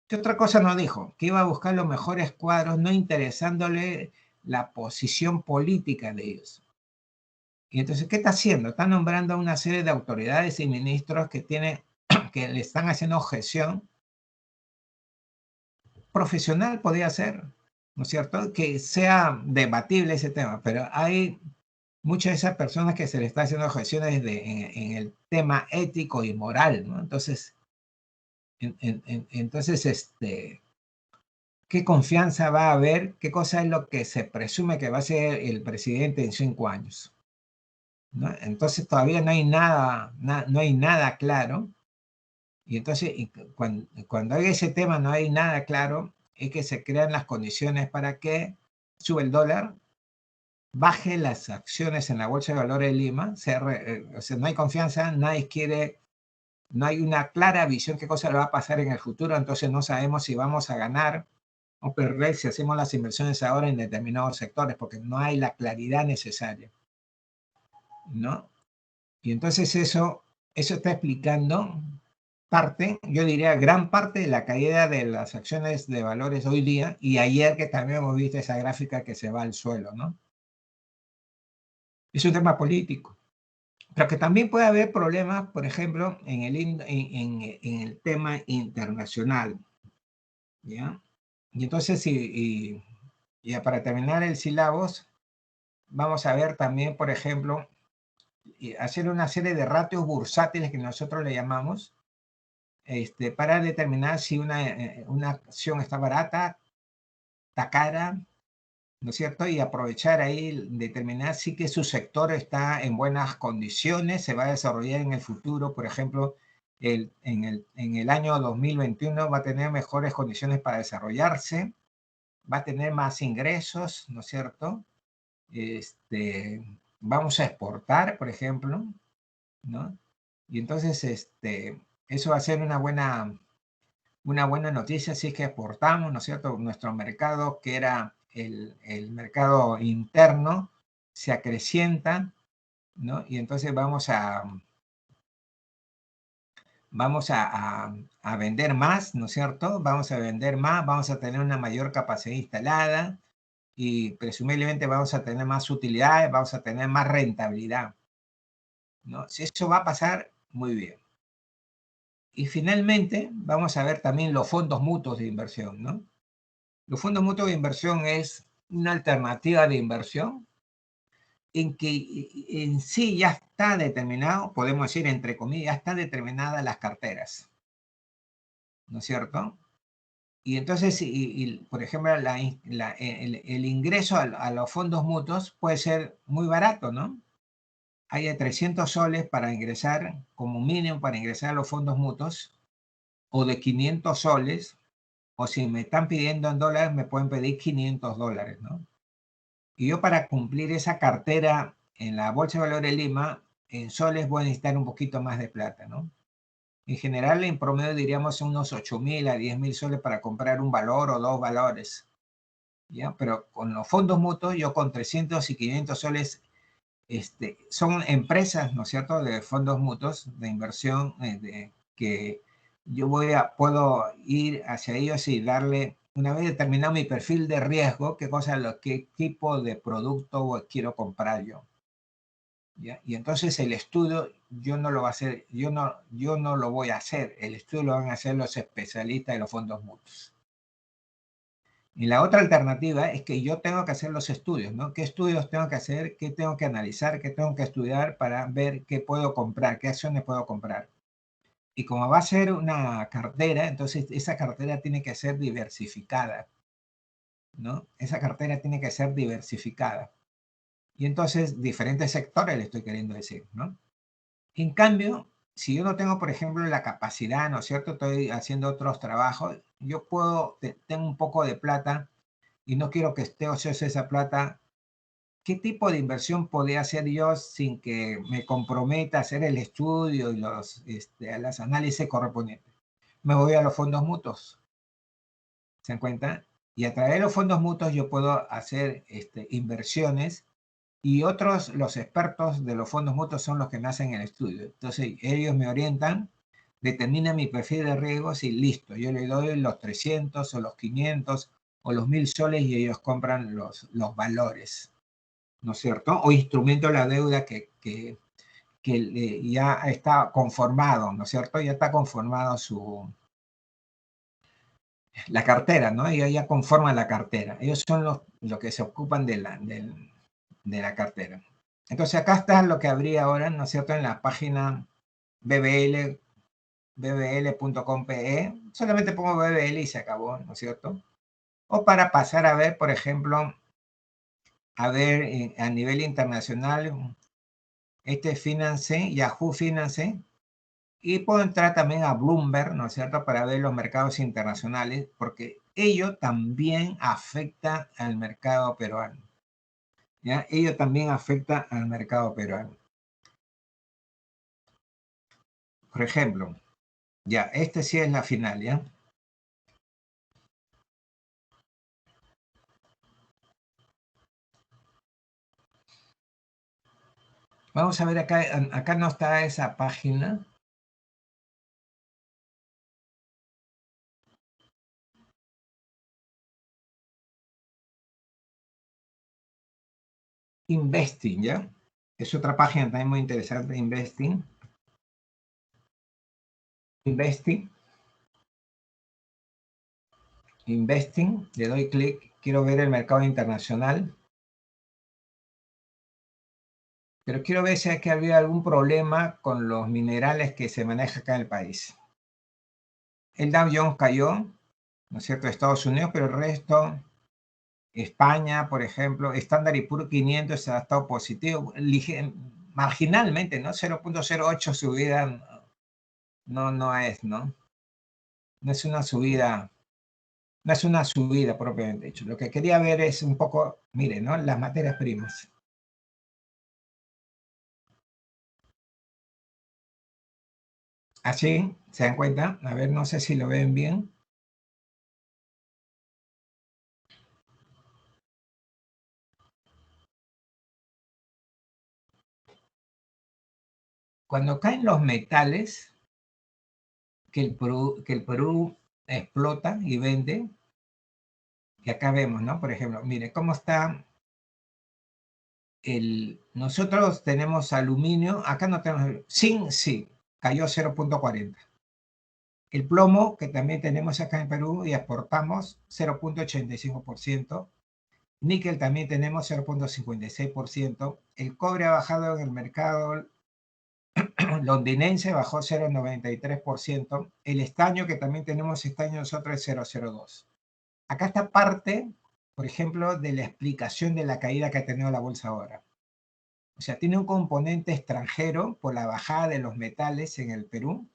¿Qué otra cosa nos dijo? Que iba a buscar los mejores cuadros, no interesándole la posición política de ellos. Y entonces, ¿qué está haciendo? Está nombrando a una serie de autoridades y ministros que le están haciendo objeción profesional, podría ser, ¿no es cierto? Que sea debatible ese tema, pero hay muchas de esas personas que se le están haciendo objeciones en el tema ético y moral, ¿no? Entonces, qué confianza va a haber, qué cosa es lo que se presume que va a ser el presidente en 5 años, ¿no? Entonces todavía no hay nada, no hay nada claro. Y entonces, cuando hay ese tema, no hay nada claro, es que se crean las condiciones para que sube el dólar, baje las acciones en la Bolsa de Valores de Lima, o sea, no hay confianza, nadie quiere, no hay una clara visión qué cosa le va a pasar en el futuro, entonces no sabemos si vamos a ganar o perder si hacemos las inversiones ahora en determinados sectores, porque no hay la claridad necesaria, ¿no? Y entonces eso está explicando parte, yo diría gran parte de la caída de las acciones de valores hoy día y ayer que también hemos visto esa gráfica que se va al suelo, ¿no? Es un tema político, pero que también puede haber problemas, por ejemplo, en el tema internacional, ¿ya? Y entonces, ya para terminar el sílabos, vamos a ver también, por ejemplo, hacer una serie de ratios bursátiles que nosotros le llamamos, para determinar si una acción está barata, está cara, ¿no es cierto? Y aprovechar ahí, determinar si que su sector está en buenas condiciones, se va a desarrollar en el futuro, por ejemplo, en el año 2021 va a tener mejores condiciones para desarrollarse, va a tener más ingresos, ¿no es cierto? Vamos a exportar, por ejemplo, ¿no? Y entonces, eso va a ser una buena noticia si es que exportamos, ¿no es cierto? Nuestro mercado, que era el mercado interno, se acrecienta, ¿no? Y entonces vamos a vender más, ¿no es cierto? Vamos a vender más, vamos a tener una mayor capacidad instalada y presumiblemente vamos a tener más utilidades, vamos a tener más rentabilidad, ¿no? Si eso va a pasar, muy bien. Y finalmente, vamos a ver también los fondos mutuos de inversión, ¿no? Los fondos mutuos de inversión es una alternativa de inversión en que en sí ya está determinado, podemos decir entre comillas, ya están determinadas las carteras, ¿no es cierto? Y entonces, por ejemplo, el ingreso a los fondos mutuos puede ser muy barato, ¿no? Hay de 300 soles para ingresar, como mínimo para ingresar a los fondos mutuos, o de 500 soles, o si me están pidiendo en dólares, me pueden pedir 500 dólares, ¿no? Y yo para cumplir esa cartera en la Bolsa de Valores de Lima, en soles voy a necesitar un poquito más de plata, ¿no? En general, en promedio diríamos unos 8.000 a 10.000 soles para comprar un valor o dos valores, ¿ya? Pero con los fondos mutuos, yo con 300 y 500 soles, son empresas, ¿no es cierto?, de fondos mutuos de inversión, que yo puedo ir hacia ellos y darle, una vez determinado mi perfil de riesgo, qué tipo de producto quiero comprar yo, ¿ya? Y entonces el estudio yo no lo voy a hacer, yo no lo voy a hacer, el estudio lo van a hacer los especialistas de los fondos mutuos. Y la otra alternativa es que yo tengo que hacer los estudios, ¿no? ¿Qué estudios tengo que hacer? ¿Qué tengo que analizar? ¿Qué tengo que estudiar para ver qué puedo comprar? ¿Qué acciones puedo comprar? Y como va a ser una cartera, entonces esa cartera tiene que ser diversificada, ¿no? Esa cartera tiene que ser diversificada. Y entonces diferentes sectores le estoy queriendo decir, ¿no? En cambio, si yo no tengo, por ejemplo, la capacidad, ¿no es cierto? Estoy haciendo otros trabajos, yo tengo un poco de plata y no quiero que esté ociosa esa plata. ¿Qué tipo de inversión podría hacer yo sin que me comprometa a hacer el estudio y las análisis correspondientes? Me voy a los fondos mutuos, ¿se dan cuenta? Y a través de los fondos mutuos yo puedo hacer inversiones y los expertos de los fondos mutuos son los que me hacen el estudio. Entonces ellos me orientan, determinan mi perfil de riesgos y listo. Yo le doy los 300 o los 500 o los 1.000 soles y ellos compran los valores, ¿no es cierto? O instrumento de la deuda que ya está conformado, ¿no es cierto? Ya está conformado la cartera, ¿no? Ellos ya conforman la cartera. Ellos son los que se ocupan de la cartera. Entonces acá está lo que habría ahora, ¿no es cierto? En la página bbl.com.pe, solamente pongo BBL y se acabó, ¿no es cierto? O para pasar a ver, por ejemplo, a ver a nivel internacional, Finance, Yahoo Finance, y puedo entrar también a Bloomberg, ¿no es cierto?, para ver los mercados internacionales, porque ello también afecta al mercado peruano. ¿Ya? Ello también afecta al mercado peruano. Por ejemplo, ya, sí es la final, ¿ya? Vamos a ver acá no está esa página. Investing, ¿ya? Es otra página también muy interesante, Investing. Investing, le doy clic, quiero ver el mercado internacional. Pero quiero ver si es que había algún problema con los minerales que se maneja acá en el país. El Dow Jones cayó, ¿no es cierto?, Estados Unidos, pero el resto, España, por ejemplo, Standard & Poor's 500 ha estado positivo, marginalmente, ¿no? 0.08 subida, no es, ¿no? No es una subida, no es una subida propiamente dicho. Lo que quería ver es un poco, mire, ¿no?, las materias primas. Así, ¿se dan cuenta? A ver, no sé si lo ven bien. Cuando caen los metales, que el Perú explota y vende, y acá vemos, ¿no? Por ejemplo, mire cómo está nosotros tenemos aluminio, acá no tenemos, zinc sí, cayó 0.40. El plomo, que también tenemos acá en Perú y exportamos, 0.85%. Níquel también tenemos 0.56%. El cobre ha bajado en el mercado londinense, bajó 0.93%. El estaño, que también tenemos estaño nosotros, es 0.02. Acá está parte, por ejemplo, de la explicación de la caída que ha tenido la bolsa ahora. O sea, tiene un componente extranjero por la bajada de los metales en el Perú,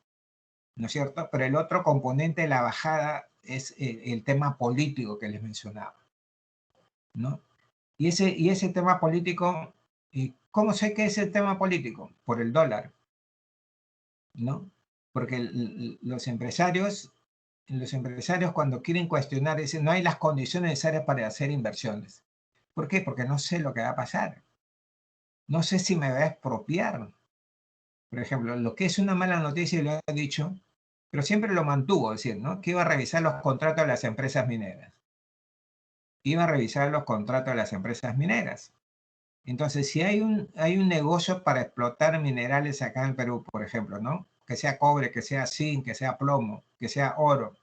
¿no es cierto? Pero el otro componente de la bajada es el tema político que les mencionaba, ¿no? Y ese tema político, ¿cómo sé que es el tema político? Por el dólar, ¿no? Porque los empresarios cuando quieren cuestionar dicen, no hay las condiciones necesarias para hacer inversiones. ¿Por qué? Porque no sé lo que va a pasar. No sé si me va a expropiar. Por ejemplo, lo que es una mala noticia, y lo he dicho, pero siempre lo mantuvo, es decir, ¿no?, que iba a revisar los contratos de las empresas mineras. Iba a revisar los contratos de las empresas mineras. Entonces, si hay un negocio para explotar minerales acá en Perú, por ejemplo, ¿no?, que sea cobre, que sea zinc, que sea plomo, que sea oro,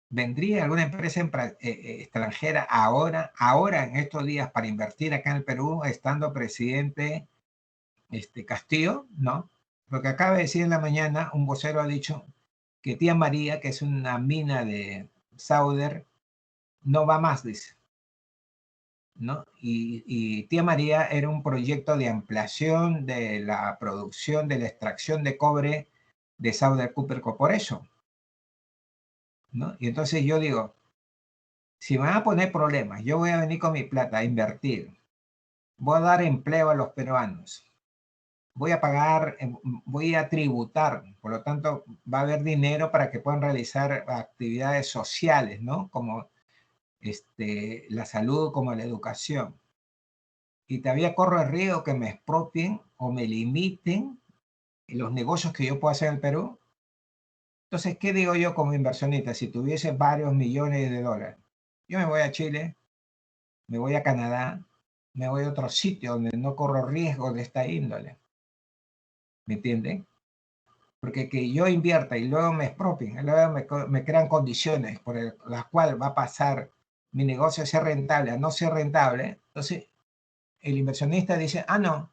¿vendría alguna empresa extranjera ahora en estos días para invertir acá en el Perú, estando presidente Castillo? No. Lo que acaba de decir en la mañana, un vocero ha dicho que Tía María, que es una mina de Sauder, no va más, dice, ¿no? Y Tía María era un proyecto de ampliación de la producción, de la extracción de cobre de Sauder Copper Corporation, ¿no? Y entonces yo digo, si me van a poner problemas, yo voy a venir con mi plata a invertir, voy a dar empleo a los peruanos, voy a pagar, voy a tributar, por lo tanto va a haber dinero para que puedan realizar actividades sociales, ¿no? Como la salud, como la educación. Y todavía corro el riesgo que me expropien o me limiten los negocios que yo puedo hacer en el Perú. Entonces, ¿qué digo yo como inversionista? Si tuviese varios millones de dólares, yo me voy a Chile, me voy a Canadá, me voy a otro sitio donde no corro riesgo de esta índole. ¿Me entienden? Porque que yo invierta y luego me expropien, luego me crean condiciones por las cuales va a pasar mi negocio a ser rentable, a no ser rentable. Entonces, el inversionista dice, no,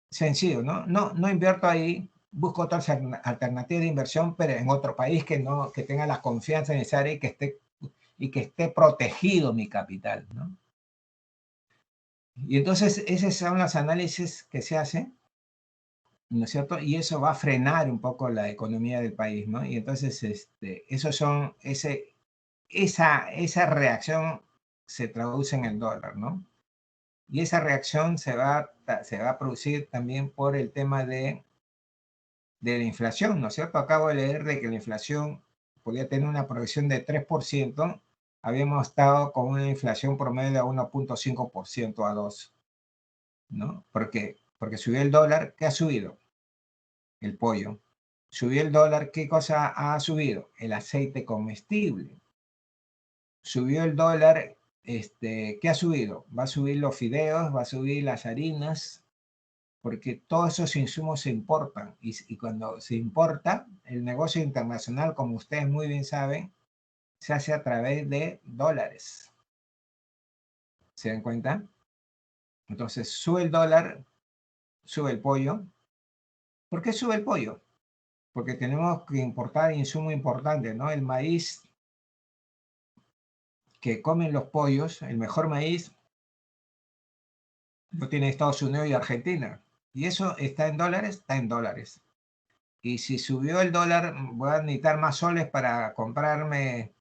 sencillo, no invierto ahí, busco otra alternativa de inversión, pero en otro país que tenga la confianza necesaria y que esté y que esté protegido mi capital, ¿no? Y entonces esos son los análisis que se hacen, ¿no es cierto? Y eso va a frenar un poco la economía del país, ¿no? Y entonces, esos son, esa reacción se traduce en el dólar, ¿no? Y esa reacción se va a producir también por el tema de la inflación, ¿no es cierto? Acabo de leer de que la inflación podía tener una proyección de 3%, habíamos estado con una inflación promedio de 1.5% a 2%, ¿no? ¿Por qué? Porque subió el dólar, ¿qué ha subido? El pollo. Subió el dólar, ¿qué cosa ha subido? El aceite comestible. Subió el dólar, ¿qué ha subido? Va a subir los fideos, va a subir las harinas, porque todos esos insumos se importan. Y cuando se importa, el negocio internacional, como ustedes muy bien saben, se hace a través de dólares. ¿Se dan cuenta? Entonces, sube el dólar, sube el pollo. ¿Por qué sube el pollo? Porque tenemos que importar insumos importantes, ¿no? El maíz que comen los pollos, el mejor maíz, lo tiene Estados Unidos y Argentina. Y eso está en dólares, está en dólares. Y si subió el dólar, voy a necesitar más soles para comprarme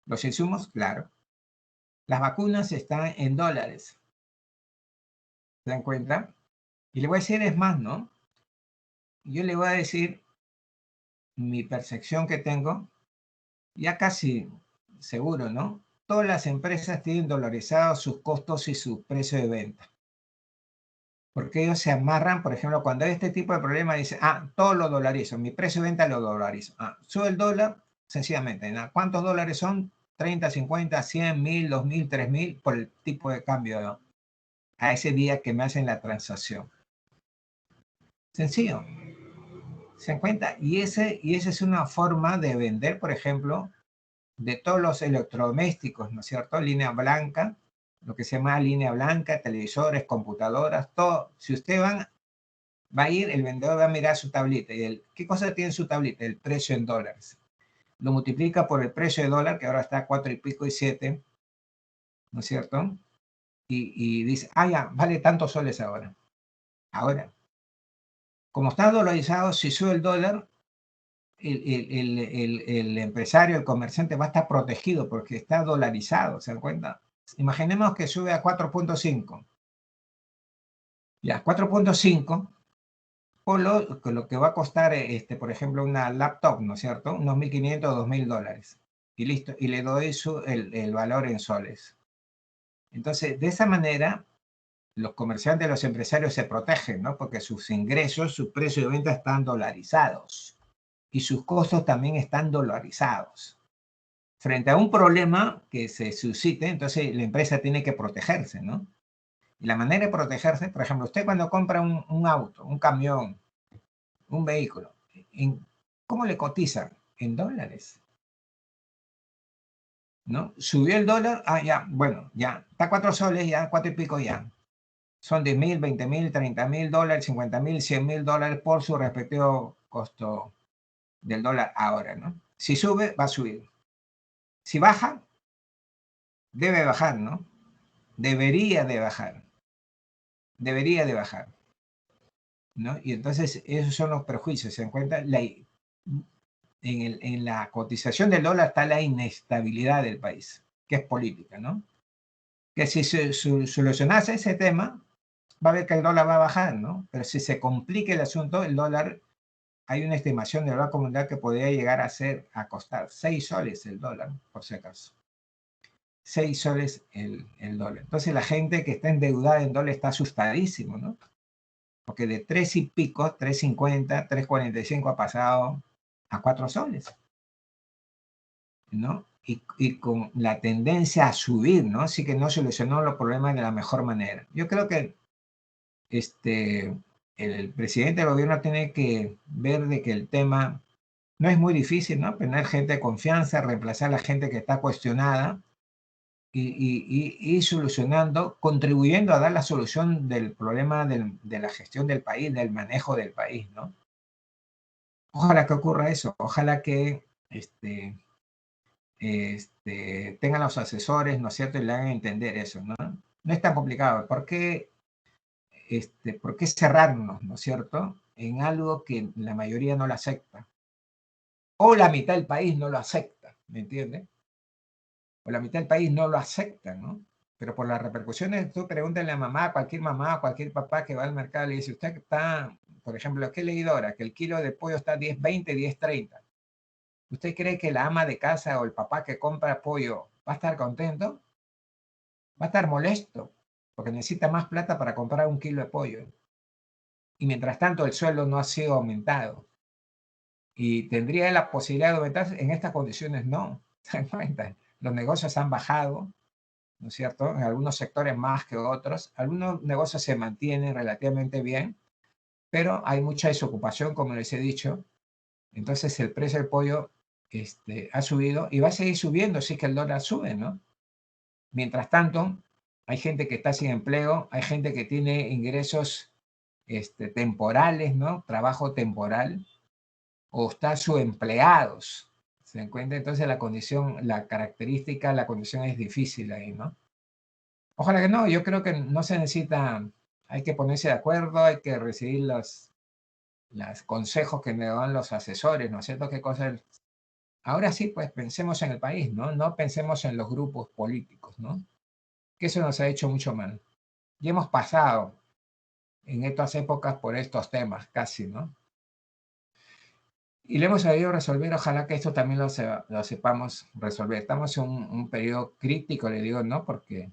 los insumos, claro. Las vacunas están en dólares. ¿Se dan cuenta? Y le voy a decir es más, ¿no? Yo le voy a decir mi percepción que tengo, ya casi seguro, ¿no? Todas las empresas tienen dolarizados sus costos y su precio de venta. Porque ellos se amarran, por ejemplo, cuando hay este tipo de problema, dicen, todo lo dolarizo, mi precio de venta lo dolarizo. Sube el dólar, sencillamente, ¿no? ¿Cuántos dólares son? 30, 50, 100, 1000, 2000, 3000 por el tipo de cambio, ¿no? A ese día que me hacen la transacción. Sencillo. ¿Se dan cuenta? Y esa es una forma de vender, por ejemplo, de todos los electrodomésticos, ¿no es cierto? Línea blanca, lo que se llama línea blanca, televisores, computadoras, todo. Si usted va a ir, el vendedor va a mirar su tablita. Y ¿qué cosa tiene su tablita? El precio en dólares. Lo multiplica por el precio de dólar, que ahora está a 4 y pico y 7, ¿no es cierto? Y dice, ya, vale tantos soles ahora. Ahora, como está dolarizado, si sube el dólar, el empresario, el comerciante va a estar protegido porque está dolarizado, ¿se dan cuenta? Imaginemos que sube a 4.5. Ya, 4.5, por lo que va a costar, por ejemplo, una laptop, ¿no es cierto? Unos 1.500 o 2.000 dólares. Y listo, y le doy el valor en soles. Entonces, de esa manera, los comerciantes, los empresarios se protegen, ¿no? Porque sus ingresos, su precio de venta están dolarizados. Y sus costos también están dolarizados. Frente a un problema que se suscite, entonces la empresa tiene que protegerse, ¿no? Y la manera de protegerse, por ejemplo, usted cuando compra un auto, un camión, un vehículo, ¿cómo le cotizan? En dólares, ¿no? Subió el dólar, ya, bueno, ya, está 4 soles, ya, 4 y pico ya. Son 10.000, 20.000, 30.000 dólares, 50.000, 100.000 dólares por su respectivo costo del dólar ahora, ¿no? Si sube, va a subir. Si baja, debe bajar, ¿no? Debería de bajar. Debería de bajar, ¿no? Y entonces esos son los perjuicios. ¿Se dan cuenta? En la cotización del dólar está la inestabilidad del país, que es política, ¿no? Que si se solucionase ese tema, va a ver que el dólar va a bajar, ¿no? Pero si se complica el asunto, el dólar, hay una estimación de la Banca Mundial que podría llegar a costar 6 soles el dólar, por si acaso. 6 soles el dólar. Entonces la gente que está endeudada en dólar está asustadísimo, ¿no? Porque de 3 y pico, 3.50, 3.45 ha pasado a 4 soles, ¿no? Y con la tendencia a subir, ¿no? Así que no solucionó los problemas de la mejor manera. Yo creo que el presidente del gobierno tiene que ver de que el tema no es muy difícil, ¿no? Tener gente de confianza, reemplazar a la gente que está cuestionada y solucionando, contribuyendo a dar la solución del problema de la gestión del país, del manejo del país, ¿no? Ojalá que ocurra eso, ojalá que tengan los asesores, ¿no es cierto? Y le hagan entender eso, ¿no? No es tan complicado. ¿Por qué cerrarnos, ¿no es cierto? En algo que la mayoría no lo acepta. O la mitad del país no lo acepta, ¿me entiendes? O la mitad del país no lo acepta, ¿no? Pero por las repercusiones, tú pregúntale a mamá, a cualquier papá que va al mercado, le dice, usted está, por ejemplo, ¿qué he leído ahora? Que el kilo de pollo está 10.20, 10.30. ¿Usted cree que la ama de casa o el papá que compra pollo va a estar contento? Va a estar molesto, porque necesita más plata para comprar un kilo de pollo. Y mientras tanto, el sueldo no ha sido aumentado. Y tendría la posibilidad de aumentar, en estas condiciones no. ¿Se dan cuenta? Los negocios han bajado, ¿no es cierto? En algunos sectores más que otros. Algunos negocios se mantienen relativamente bien, pero hay mucha desocupación, como les he dicho. Entonces el precio del pollo ha subido y va a seguir subiendo si es que el dólar sube, ¿no? Mientras tanto, hay gente que está sin empleo, hay gente que tiene ingresos temporales, ¿no? Trabajo temporal, o está subempleados. ¿Se dan cuenta? Entonces la condición, la característica, la condición es difícil ahí, ¿no? Ojalá que no, yo creo que no se necesita, hay que ponerse de acuerdo, hay que recibir los consejos que me dan los asesores, ¿no es cierto? ¿Qué cosas? Ahora sí, pues pensemos en el país, ¿no? No pensemos en los grupos políticos, ¿no? Que eso nos ha hecho mucho mal. Y hemos pasado en estas épocas por estos temas, casi, ¿no? Y lo hemos sabido resolver, ojalá que esto también lo sepamos resolver. Estamos en un periodo crítico, le digo, ¿no? Porque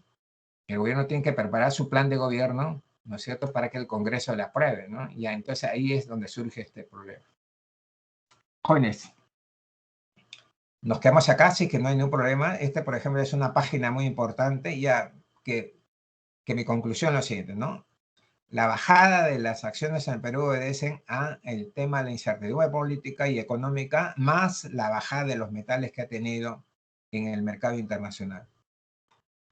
el gobierno tiene que preparar su plan de gobierno, ¿no es cierto?, para que el Congreso le apruebe, ¿no? Y ya, entonces ahí es donde surge este problema. Jóvenes, nos quedamos acá, sí que no hay ningún problema. Por ejemplo, es una página muy importante, ya que mi conclusión es lo siguiente, ¿no? La bajada de las acciones en el Perú obedecen a el tema de la incertidumbre política y económica, más la bajada de los metales que ha tenido en el mercado internacional,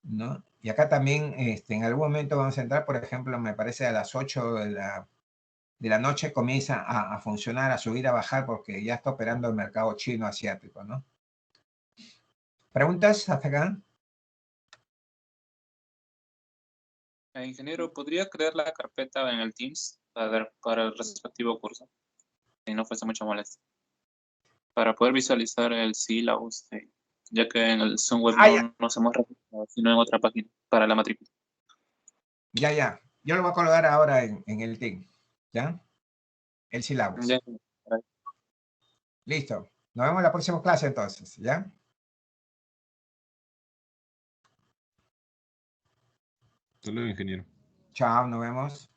¿no? Y acá también, en algún momento vamos a entrar, por ejemplo, me parece a las 8 de la noche comienza a funcionar, a subir, a bajar, porque ya está operando el mercado chino asiático, ¿no? ¿Preguntas hasta acá? Ingeniero, ¿podría crear la carpeta en el Teams para el respectivo curso? Si no fuese mucho molestia. Para poder visualizar el sílabus, ya que en el Zoom web Ya. no nos hemos registrado, sino en otra página para la matrícula. Ya. Yo lo voy a colocar ahora en el team, ¿ya? El sílabus. Ya. Listo. Nos vemos en la próxima clase entonces, ¿ya? Hasta luego, ingeniero. Chao, nos vemos.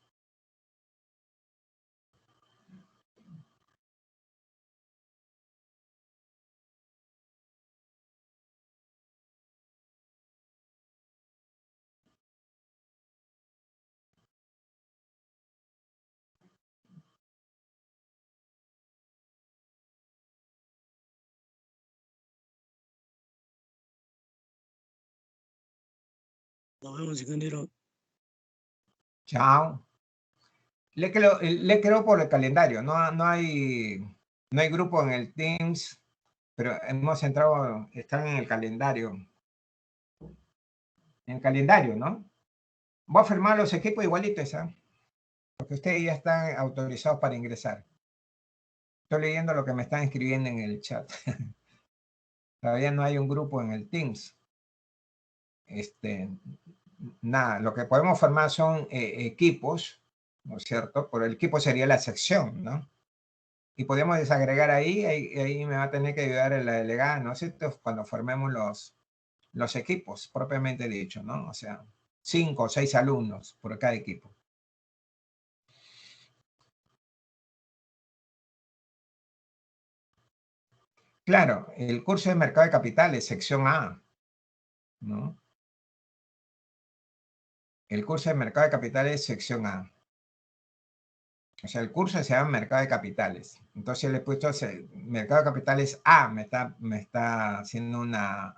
Nos vemos, ingeniero. Chao. Le creo por el calendario. No hay grupo en el Teams, pero hemos entrado, están en el calendario. En el calendario, ¿no? Voy a firmar los equipos igualitos, ¿eh? Porque ustedes ya están autorizados para ingresar. Estoy leyendo lo que me están escribiendo en el chat. Todavía no hay un grupo en el Teams. Nada, lo que podemos formar son equipos, ¿no es cierto? Por el equipo sería la sección, ¿no? Y podemos desagregar ahí me va a tener que ayudar la delegada, ¿no es cierto? Cuando formemos los equipos, propiamente dicho, ¿no? O sea, 5 o 6 alumnos por cada equipo. Claro, el curso de mercado de capitales, sección A, ¿no? El curso de mercado de capitales, sección A. O sea, el curso se llama mercado de capitales. Entonces le he puesto mercado de capitales A, me está haciendo una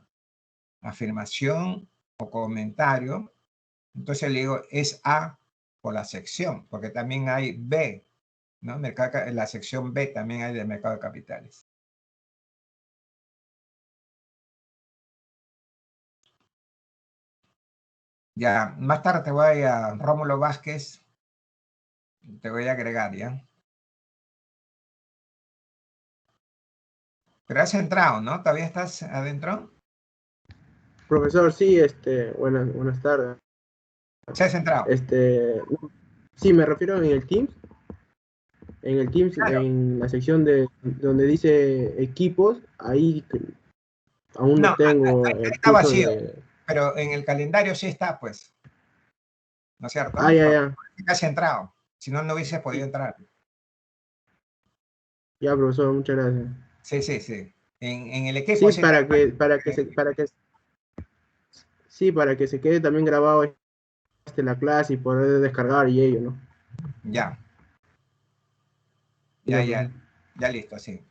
afirmación o comentario. Entonces le digo, es A por la sección, porque también hay B, ¿no? En la sección B también hay de mercado de capitales. Ya, más tarde te voy a Rómulo Vázquez. Te voy a agregar, ¿ya? Pero has entrado, ¿no? ¿Todavía estás adentro? Profesor, sí, buenas tardes. Sí, has entrado. Sí, me refiero en el Teams. En el Teams, Claro. en la sección de donde dice equipos, ahí aún No, no tengo ahí el está curso vacío, de... pero en el calendario sí está, pues. ¿No es cierto? Ah, ya, Porque ya. has entrado. Si no, no hubiese podido entrar. Ya, profesor, muchas gracias. Sí, sí, sí. En el equipo Sí, sí está. Sí, para que se quede también grabado la clase y poder descargar y ello, ¿no? Ya, Ya, ya, profesor. ya listo, sí.